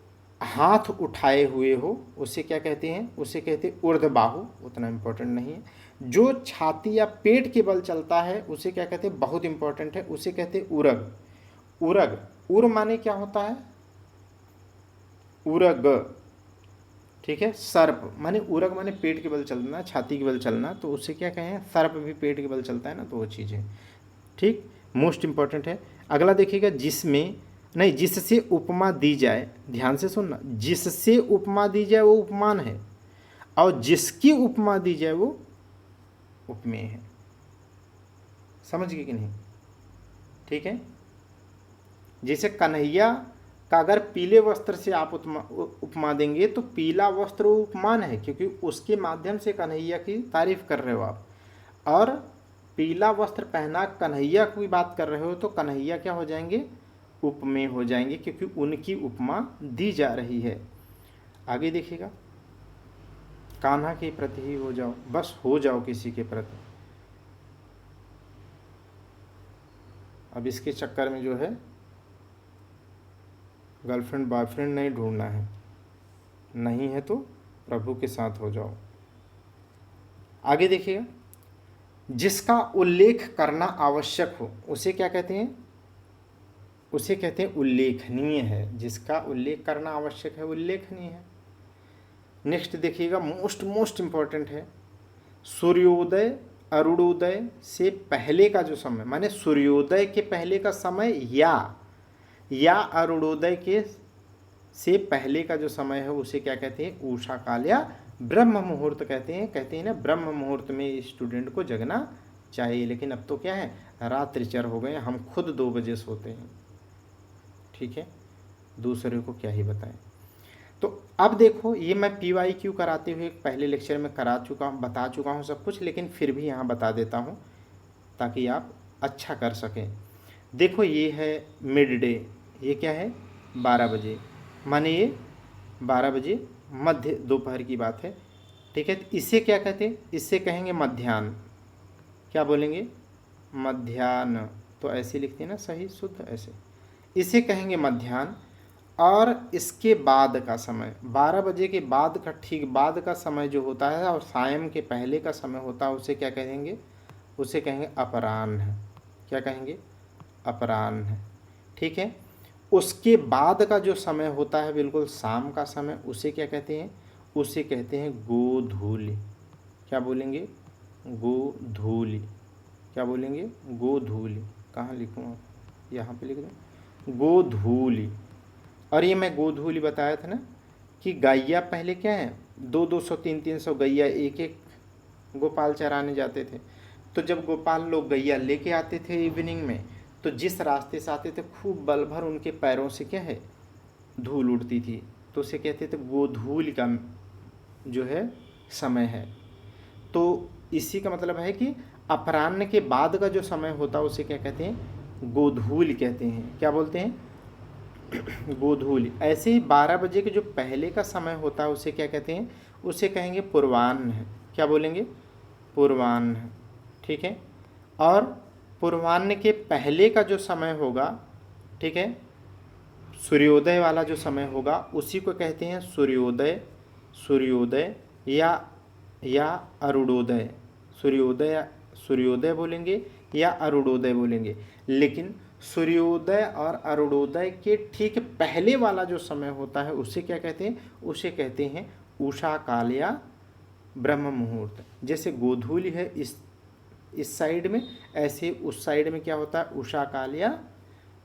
हाथ उठाए हुए हो उसे क्या कहते हैं, उसे कहते हैं ऊर्ध्वबाहु, उतना इम्पोर्टेंट नहीं है। जो छाती या पेट के बल चलता है उसे क्या कहते हैं, बहुत इंपॉर्टेंट है, उसे कहते हैं उरग। उर माने क्या होता है, उरग, ठीक है। सर्प माने, उरग माने पेट के बल चलना, छाती के बल चलना, तो उसे क्या कहें, सर्प भी पेट के बल चलता है ना, तो वो चीज़ें, ठीक, मोस्ट इंपॉर्टेंट है। अगला देखिएगा, जिसमें नहीं, जिससे उपमा दी जाए, ध्यान से सुनना, जिससे उपमा दी जाए वो उपमान है, और जिसकी उपमा दी जाए वो उपमेय है। समझ गए कि नहीं? ठीक है। जैसे कन्हैया का अगर पीले वस्त्र से आप उपमा देंगे तो पीला वस्त्र वो उपमान है, क्योंकि उसके माध्यम से कन्हैया की तारीफ कर रहे हो आप। और पीला वस्त्र पहना कन्हैया की बात कर रहे हो तो कन्हैया क्या हो जाएंगे? उपमेय हो जाएंगे, क्योंकि उनकी उपमा दी जा रही है। आगे देखिएगा, कान्हा के प्रति ही हो जाओ, बस हो जाओ किसी के प्रति। अब इसके चक्कर में जो है गर्लफ्रेंड बॉयफ्रेंड नहीं ढूंढना है, नहीं है तो प्रभु के साथ हो जाओ। आगे देखिएगा, जिसका उल्लेख करना आवश्यक हो उसे क्या कहते हैं? उसे कहते हैं उल्लेखनीय है। जिसका उल्लेख करना आवश्यक है उल्लेखनीय है। नेक्स्ट देखिएगा, मोस्ट इंपॉर्टेंट है, सूर्योदय अरुणोदय से पहले का जो समय, माने सूर्योदय के पहले का समय या अरुणोदय के से पहले का जो समय है उसे क्या कहते हैं? उषा काल या ब्रह्म मुहूर्त कहते हैं ना। ब्रह्म मुहूर्त में स्टूडेंट को जगना चाहिए, लेकिन अब तो क्या है, रात्रिचर हो गए, हम खुद 2 बजे सोते हैं। ठीक है, दूसरे को क्या ही बताएं। तो अब देखो, ये मैं PYQ कराते हुए पहले लेक्चर में बता चुका हूँ सब कुछ, लेकिन फिर भी यहाँ बता देता हूँ ताकि आप अच्छा कर सकें। देखो, ये है मिड डे, ये क्या है? 12 बजे, माने ये 12 बजे मध्य दोपहर की बात है। ठीक है, तो इसे क्या कहते हैं? इससे कहेंगे मध्याह्न। क्या बोलेंगे? मध्याह्न। तो ऐसे लिखते हैं ना, सही शुद्ध ऐसे, इसे कहेंगे मध्याह्न। और इसके बाद का समय, 12 बजे के बाद का ठीक बाद का समय जो होता है और सायं के पहले का समय होता है उसे क्या कहेंगे? उसे कहेंगे अपराह्न। क्या कहेंगे? अपराह्न। ठीक है, उसके बाद का जो समय होता है बिल्कुल शाम का समय, उसे क्या कहते हैं? उसे कहते हैं गोधूलि। क्या बोलेंगे? गोधूलि। क्या बोलेंगे? गोधूलि। कहाँ लिखूँ आप? यहाँ पे लिख दो, गोधूलि। और ये मैं गोधूलि बताया था ना कि गैया पहले क्या है, 200 300 गैया एक एक गोपाल चराने जाते थे। तो जब गोपाल लोग गैया लेके आते थे इवनिंग में, तो जिस रास्ते से आते थे खूब बल भर उनके पैरों से क्या है, धूल उड़ती थी, तो उसे कहते थे गोधूलि का जो है समय है। तो इसी का मतलब है कि अपराह्न के बाद का जो समय होता है उसे क्या कहते हैं? गोधूलि कहते हैं। क्या बोलते हैं? गोधूलि। ऐसे ही 12 बजे के जो पहले का समय होता है उसे क्या कहते हैं? उसे कहेंगे पूर्वाह्न। क्या बोलेंगे? पूर्वाह्न। ठीक है, और पूर्वाह्न के पहले का जो समय होगा, ठीक है, सूर्योदय वाला जो समय होगा उसी को कहते हैं सूर्योदय। सूर्योदय या अरुणोदय। सूर्योदय बोलेंगे या अरुणोदय बोलेंगे, लेकिन सूर्योदय और अरुणोदय के ठीक पहले वाला जो समय होता है उसे क्या कहते हैं? उसे कहते हैं उषा काल या ब्रह्म मुहूर्त। जैसे गोधूलि है इस साइड में, ऐसे उस साइड में क्या होता है? उषा काल या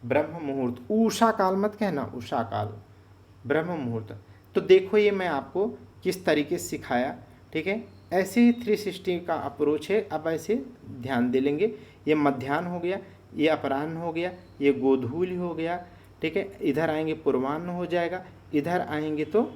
ब्रह्म मुहूर्त। उषा काल मत कहना, उषा काल, ब्रह्म मुहूर्त। तो देखो, ये मैं आपको किस तरीके से सिखाया। ठीक है, ऐसे ही 360 का अप्रोच है। अब ऐसे ध्यान दे लेंगे, ये मध्याह्न हो गया, ये अपराह्न हो गया, ये गोधूलि हो गया। ठीक है, इधर आएंगे पूर्वाह्न हो जाएगा, इधर आएंगे तो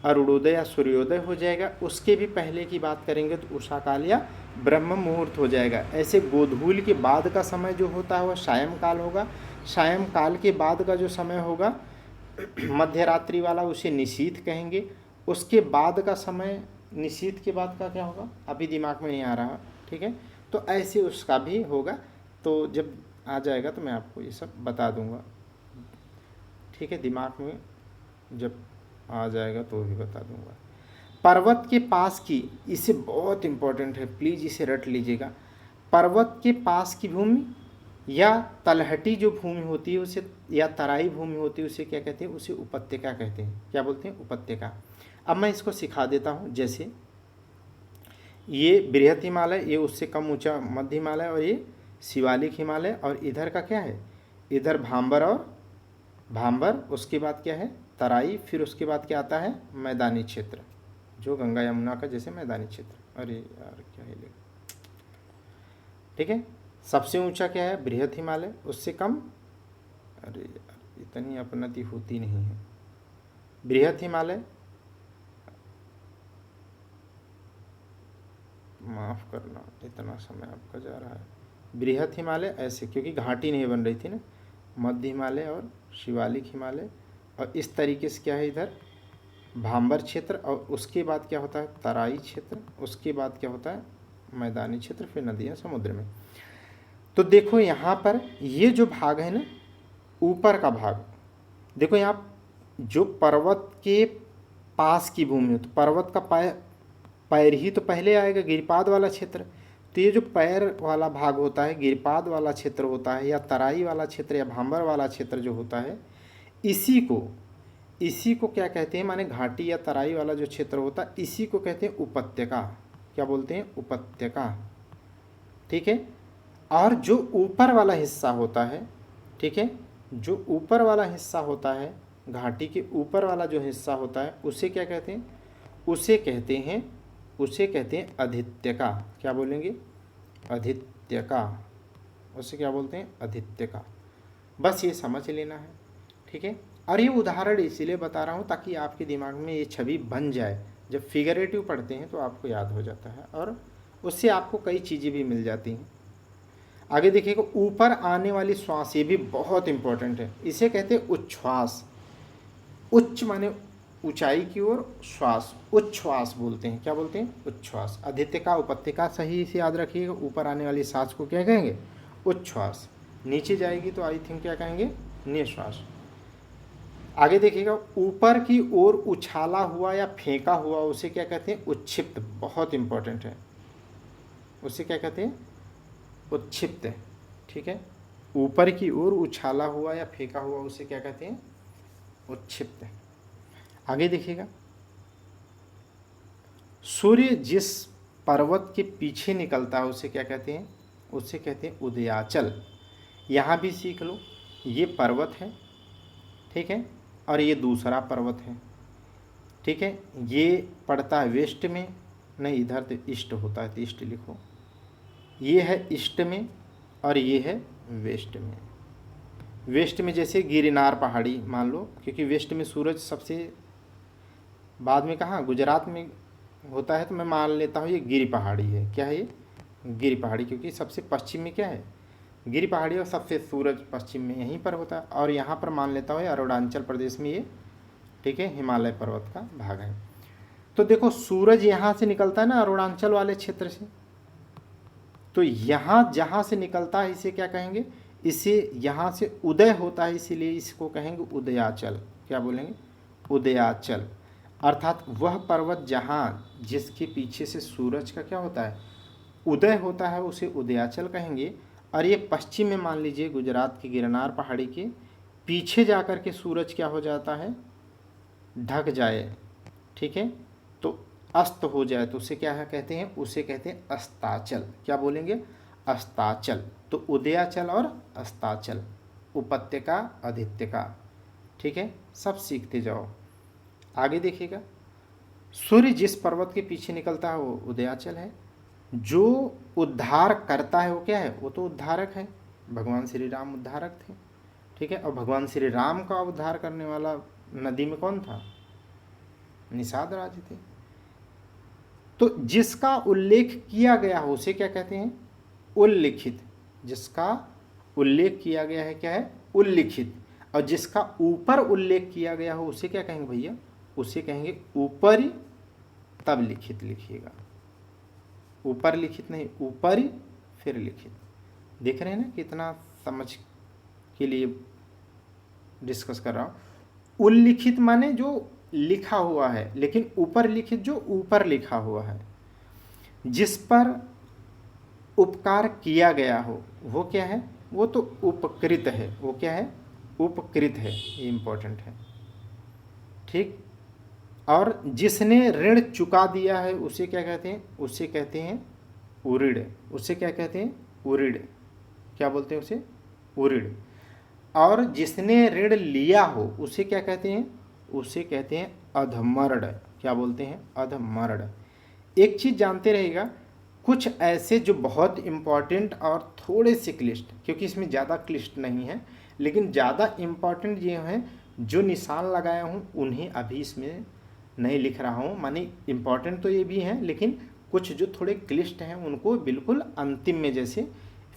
अरुणोदय या सूर्योदय हो जाएगा। उसके भी पहले की बात करेंगे तो उषा काल या ब्रह्म मुहूर्त हो जाएगा। ऐसे गोधूलि के बाद का समय जो होता है वह सायं काल होगा। सायं काल के बाद का जो समय होगा मध्य रात्रि वाला, उसे निशीथ कहेंगे। उसके बाद का समय, निशीथ के बाद का क्या होगा अभी दिमाग में नहीं आ रहा। ठीक है, तो ऐसे उसका भी होगा, तो जब आ जाएगा तो मैं आपको ये सब बता दूंगा। ठीक है, दिमाग में जब आ जाएगा तो भी बता दूंगा। पर्वत के पास की, इसे बहुत इम्पोर्टेंट है, प्लीज़ इसे रट लीजिएगा। पर्वत के पास की भूमि या तलहटी जो भूमि होती है उसे, या तराई भूमि होती है उसे क्या कहते हैं? उसे उपत्यका कहते हैं। क्या बोलते हैं? उपत्यका। अब मैं इसको सिखा देता हूँ। जैसे ये बृहत हिमालय, ये उससे कम ऊंचा मध्य हिमालय, और ये शिवालिक हिमालय, और इधर का क्या है? इधर भांबर और भांबर, उसके बाद क्या है तराई, फिर उसके बाद क्या आता है मैदानी क्षेत्र, जो गंगा यमुना का जैसे मैदानी क्षेत्र। अरे यार क्या है लिखा, ठीक है। सबसे ऊंचा क्या है बृहद हिमालय, उससे कम, अरे यार इतनी अपनति होती नहीं है। बृहद हिमालय, माफ़ करना इतना समय आपका जा रहा है। बृहद हिमालय ऐसे क्योंकि घाटी नहीं बन रही थी ना, मध्य हिमालय और शिवालिक हिमालय, और इस तरीके से क्या है इधर भांबर क्षेत्र, और उसके बाद क्या होता है तराई क्षेत्र, उसके बाद क्या होता है मैदानी क्षेत्र, फिर नदियाँ समुद्र में। तो देखो यहाँ पर ये जो भाग है ना ऊपर का भाग, देखो यहाँ जो पर्वत के पास की भूमि हो तो पर्वत का पैर ही तो पहले आएगा, गिरिपाद वाला क्षेत्र। तो ये जो पैर वाला भाग होता है, गिरिपाद वाला क्षेत्र होता है, या तराई वाला क्षेत्र या भांबर वाला क्षेत्र जो होता है, इसी को क्या कहते हैं, माने घाटी या तराई वाला जो क्षेत्र होता है इसी को कहते हैं उपत्यका। क्या बोलते हैं उपत्यका, ठीक है। और जो ऊपर वाला हिस्सा होता है, ठीक है, जो ऊपर वाला हिस्सा होता है घाटी के ऊपर वाला जो हिस्सा होता है उसे क्या कहते हैं, उसे कहते हैं अधित्यका। क्या बोलेंगे अधित्यका, उसे क्या बोलते हैं अधित्यका। बस ये समझ लेना है, ठीक है। और ये उदाहरण इसीलिए बता रहा हूँ ताकि आपके दिमाग में ये छवि बन जाए, जब फिगरेटिव पढ़ते हैं तो आपको याद हो जाता है और उससे आपको कई चीज़ें भी मिल जाती हैं। आगे देखिएगा ऊपर आने वाली श्वास, ये भी बहुत इंपॉर्टेंट है, इसे कहते हैं उच्छ्वास। उच्च माने ऊंचाई की ओर, श्वास उच्छ्वास बोलते हैं। क्या बोलते हैं उच्छ्वास। अधित्यका उपत्यका सही से याद रखिएगा, ऊपर आने वाली सांस को क्या कहेंगे उच्छ्वास, नीचे जाएगी तो आई थिंक क्या कहेंगे निश्वास। आगे देखिएगा ऊपर की ओर उछाला हुआ या फेंका हुआ उसे क्या कहते हैं उच्छिप्त, बहुत इंपॉर्टेंट है, उसे क्या कहते हैं उच्छिप्त, ठीक है। ऊपर की ओर उछाला हुआ या फेंका हुआ उसे क्या कहते हैं उच्छिप्त। आगे देखिएगा सूर्य जिस पर्वत के पीछे निकलता है उसे क्या कहते हैं, उसे कहते हैं उदयाचल। यहाँ भी सीख लो, ये पर्वत है, ठीक है, और ये दूसरा पर्वत है, ठीक है। ये पड़ता है वेस्ट में, नहीं इधर तो ईस्ट होता है तो ईस्ट लिखो, ये है ईस्ट में और ये है वेस्ट में। वेस्ट में जैसे गिरनार पहाड़ी मान लो, क्योंकि वेस्ट में सूरज सबसे बाद में कहाँ गुजरात में होता है, तो मैं मान लेता हूँ ये गिरी पहाड़ी है। क्या है ये गिरी पहाड़ी, क्योंकि सबसे पश्चिम में क्या है गिरी पहाड़ी और सबसे सूरज पश्चिम में यहीं पर होता है। और यहाँ पर मान लेता हूँ अरुणाचल प्रदेश में ये, ठीक है, हिमालय पर्वत का भाग है। तो देखो सूरज यहाँ से निकलता है ना अरुणाचल वाले क्षेत्र से, तो यहाँ जहाँ से निकलता है इसे क्या कहेंगे, इसे यहाँ से उदय होता है इसीलिए इसको कहेंगे उदयाचल। क्या बोलेंगे उदयाचल, अर्थात वह पर्वत जहाँ जिसके पीछे से सूरज का क्या होता है उदय होता है उसे उदयाचल कहेंगे। और ये पश्चिम में मान लीजिए गुजरात की गिरनार पहाड़ी के पीछे जाकर के सूरज क्या हो जाता है ढक जाए, ठीक है, तो अस्त हो जाए तो उसे क्या है कहते हैं, उसे कहते हैं अस्ताचल। क्या बोलेंगे अस्ताचल। तो उदयाचल और अस्ताचल, उपत्यका अधित्यका, ठीक है, सब सीखते जाओ। आगे देखिएगा सूर्य जिस पर्वत के पीछे निकलता है वो उदयाचल है, जो उद्धार करता है वो क्या है, वो तो उद्धारक है, भगवान श्री राम उद्धारक थे, ठीक है। और भगवान श्री राम का उद्धार करने वाला नदी में कौन था, निषाद राज थे। तो जिसका उल्लेख किया गया हो उसे क्या कहते हैं उल्लिखित, जिसका उल्लेख किया गया है क्या है उल्लिखित। और जिसका ऊपर उल्लेख किया गया हो उसे क्या कहेंगे भैया, उसे कहेंगे ऊपरी, तब लिखित लिखिएगा, ऊपर लिखित नहीं ऊपरी फिर लिखित। देख रहे हैं ना कितना समझ के लिए डिस्कस कर रहा हूँ। उल्लिखित माने जो लिखा हुआ है, लेकिन ऊपर लिखित जो ऊपर लिखा हुआ है, जिस पर उपकार किया गया हो वो क्या है, वो तो उपकृत है, वो क्या है उपकृत है, ये इंपॉर्टेंट है, ठीक। और जिसने ऋण चुका दिया है उसे क्या कहते हैं, उसे कहते हैं उऋण, उसे क्या कहते हैं उऋण। क्या बोलते हैं उसे उऋण। और जिसने ऋण लिया हो उसे क्या कहते हैं? उसे कहते हैं अधमर्ड। क्या बोलते हैं? अधमर्ड। एक चीज़ जानते रहेगा, कुछ ऐसे जो बहुत इम्पॉर्टेंट और थोड़े से क्लिष्ट, क्योंकि इसमें ज़्यादा क्लिष्ट नहीं है, लेकिन ज़्यादा इम्पॉर्टेंट ये हैं जो निशान लगाया हूँ उन्हें अभी इसमें नहीं लिख रहा हूँ। माने इम्पॉर्टेंट तो ये भी हैं, लेकिन कुछ जो थोड़े क्लिष्ट हैं उनको बिल्कुल अंतिम में जैसे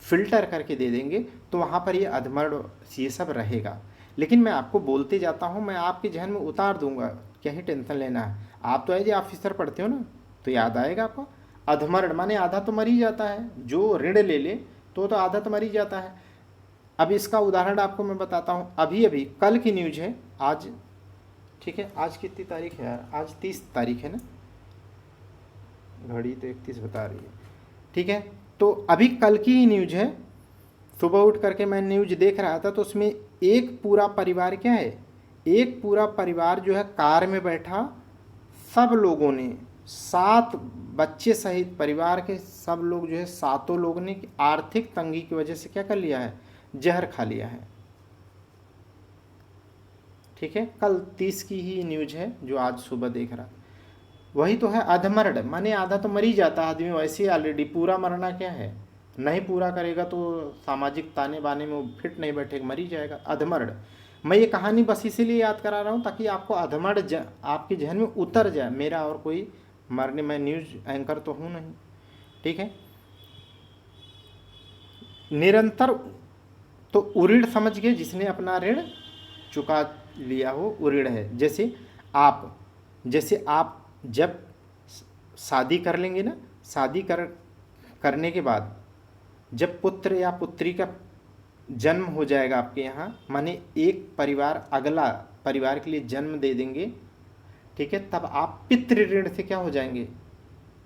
फिल्टर करके दे देंगे, तो वहाँ पर ये अधमर्ड ये सब रहेगा। लेकिन मैं आपको बोलते जाता हूँ, मैं आपके जहन में उतार दूंगा, क्या ही टेंशन लेना है। आप तो एज ए ऑफिसर पढ़ते हो ना, तो याद आएगा आपको। अधमर्ड माने आधा तो मर ही जाता है, जो ऋण ले ले तो आधा तो मर ही जाता है। अब इसका उदाहरण आपको मैं बताता हूँ। अभी अभी कल की न्यूज है, आज ठीक है, आज कितनी तारीख है यार? आज 30 तारीख है ना, घड़ी तो 31 बता रही है, ठीक है। तो अभी कल की ही न्यूज है, सुबह उठ करके मैं न्यूज देख रहा था, तो उसमें एक पूरा परिवार क्या है, एक पूरा परिवार जो है कार में बैठा, सब लोगों ने 7 बच्चे सहित परिवार के सब लोग जो है 7 लोगों ने आर्थिक तंगी की वजह से क्या कर लिया है, जहर खा लिया है। ठीक है, कल 30 की ही न्यूज है जो आज सुबह देख रहा। वही तो है अधमर्ड, माने आधा तो मर ही जाता आदमी वैसे ही ऑलरेडी। पूरा मरना क्या है, नहीं पूरा करेगा तो सामाजिक ताने बाने में वो फिट नहीं बैठेगा, मर ही जाएगा। अधमर्ड। मैं ये कहानी बस इसीलिए याद करा रहा हूँ ताकि आपको अधमर्ड आपके जहन में उतर जाए। मेरा और कोई मरने, मैं न्यूज एंकर तो हूँ नहीं, ठीक है। निरंतर, तो उऋण समझ गए, जिसने अपना ऋण चुका लिया हो उऋण है। जैसे आप जब शादी कर लेंगे ना, शादी करने के बाद जब पुत्र या पुत्री का जन्म हो जाएगा आपके यहाँ, माने एक परिवार अगला परिवार के लिए जन्म दे देंगे, ठीक है, तब आप पितृ ऋण से क्या हो जाएंगे,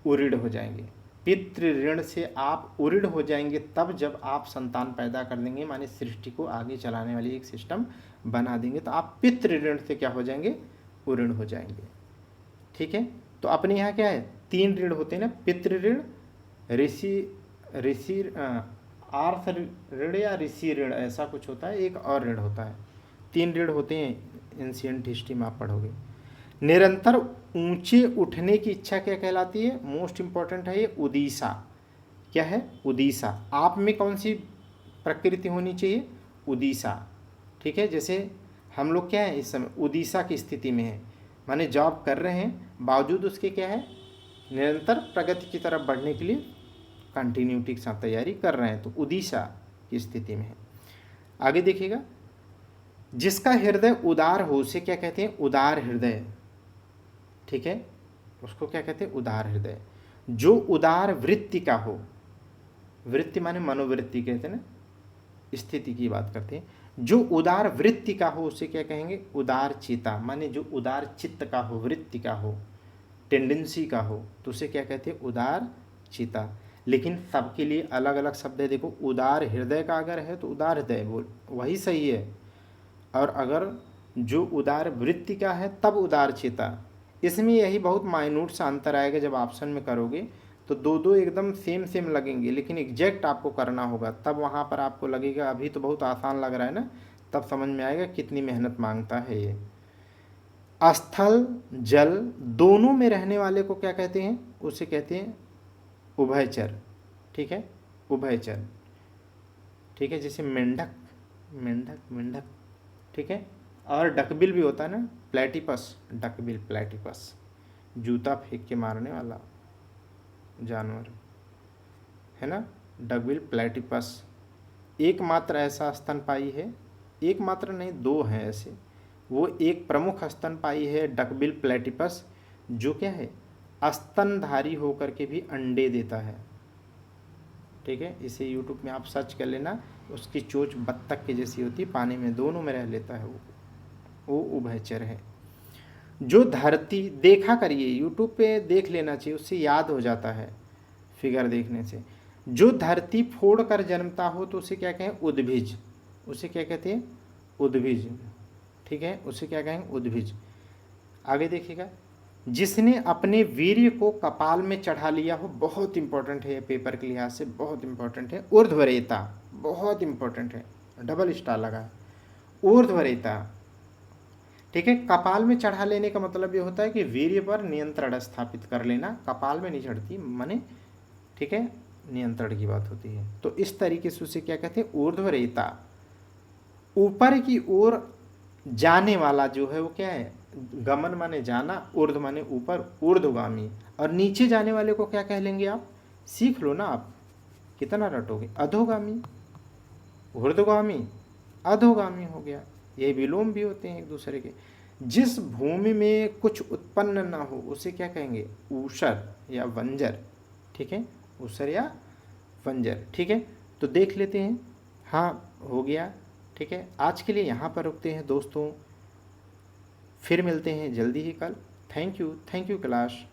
उऋण हो जाएंगे। पितृ ऋण से आप उऋण हो जाएंगे तब जब आप संतान पैदा कर देंगे, माने सृष्टि को आगे चलाने वाली एक सिस्टम बना देंगे, तो आप पितृ ऋण से क्या हो जाएंगे, उऋण हो जाएंगे। ठीक है, तो अपने यहाँ क्या है, 3 ऋण होते हैं ना, पितृ ऋण, ऋषि आर्थ ऋण या ऋषि ऋण, ऐसा कुछ होता है, एक और ऋण होता है। 3 ऋण होते हैं, एंशिएंट हिस्ट्री में आप पढ़ोगे। निरंतर ऊंचे उठने की इच्छा क्या कहलाती है, मोस्ट इंपॉर्टेंट है ये, उदीसा। क्या है, उदीसा। आप में कौन सी प्रकृति होनी चाहिए, उदीसा। ठीक है, जैसे हम लोग क्या है इस समय उदीसा की स्थिति में है, माने जॉब कर रहे हैं, बावजूद उसके क्या है, निरंतर प्रगति की तरफ बढ़ने के लिए कंटिन्यूटी के साथ तैयारी कर रहे हैं, तो उदीसा की स्थिति में है। आगे देखिएगा, जिसका हृदय उदार हो उसे क्या कहते हैं, उदार हृदय। ठीक है, उसको क्या कहते हैं, उदार हृदय। जो उदार वृत्ति का हो, वृत्ति माने मनोवृत्ति कहते हैं ना, स्थिति की बात करते हैं। जो उदार वृत्ति का हो उसे क्या कहेंगे, उदार चिता, माने जो उदार चित्त का हो, वृत्ति का हो, टेंडेंसी का हो, तो उसे क्या कहते हैं, उदार चिता। लेकिन सबके लिए अलग अलग शब्द है। देखो, उदार हृदय का अगर है तो उदार हृदय बोल वही सही है, और अगर जो उदार वृत्ति का है तब उदार चिता। इसमें यही बहुत माइन्यूट सा अंतर आएगा, जब ऑप्शन में करोगे तो दो एकदम सेम लगेंगे, लेकिन एग्जैक्ट आपको करना होगा, तब वहाँ पर आपको लगेगा अभी तो बहुत आसान लग रहा है ना, तब समझ में आएगा कितनी मेहनत मांगता है ये। स्थल जल दोनों में रहने वाले को क्या कहते हैं, उसे कहते हैं उभयचर। ठीक है, उभयचर। ठीक है, जैसे मेंढक, ठीक है, और डकबिल भी होता है ना, प्लेटिपस, डकबिल प्लेटिपस, जूता फेंक के मारने वाला जानवर है ना, डकबिल प्लेटिपस। एकमात्र ऐसा स्तनपायी है, एकमात्र नहीं 2 हैं ऐसे, वो एक प्रमुख स्तनपायी है डकबिल प्लेटिपस, जो क्या है, स्तनधारी होकर के भी अंडे देता है। ठीक है, इसे यूट्यूब में आप सर्च कर लेना, उसकी चोंच बत्तख के जैसी होती है, पानी में दोनों में रह लेता है, वो उभयचर है। जो धरती, देखा करिए यूट्यूब पे देख लेना चाहिए, उससे याद हो जाता है फिगर देखने से। जो धरती फोड़ कर जन्मता हो तो उसे क्या कहें, उद्भिज। उसे क्या कहते हैं, उद्भिज। ठीक है, उसे क्या कहेंगे, उद्भिज। आगे देखिएगा, जिसने अपने वीर्य को कपाल में चढ़ा लिया हो, बहुत इंपॉर्टेंट है, पेपर के लिहाज से बहुत इंपॉर्टेंट है। ऊर्ध्वरेता बहुत इंपॉर्टेंट है, डबल स्टार लगा है। ऊर्ध्वरेता। ठीक है, कपाल में चढ़ा लेने का मतलब ये होता है कि वीर्य पर नियंत्रण स्थापित कर लेना, कपाल में नहीं चढ़ती माने, ठीक है, नियंत्रण की बात होती है। तो इस तरीके से उसे क्या कहते हैं, ऊर्ध्वरेता। ऊपर की ओर जाने वाला जो है वो क्या है, गमन माने जाना, ऊर्ध्व माने ऊपर, ऊर्ध्वगामी। और नीचे जाने वाले को क्या कह लेंगे आप, सीख लो ना आप, कितना रटोगे, अधोगामी। ऊर्ध्वगामी अधोगामी हो गया, ये विलोम भी होते हैं एक दूसरे के। जिस भूमि में कुछ उत्पन्न ना हो उसे क्या कहेंगे, ऊषर या वंजर। ठीक है, ऊषर या वंजर। ठीक है, तो देख लेते हैं। हाँ, हो गया। ठीक है, आज के लिए यहाँ पर रुकते हैं दोस्तों, फिर मिलते हैं जल्दी ही कल। Thank you class.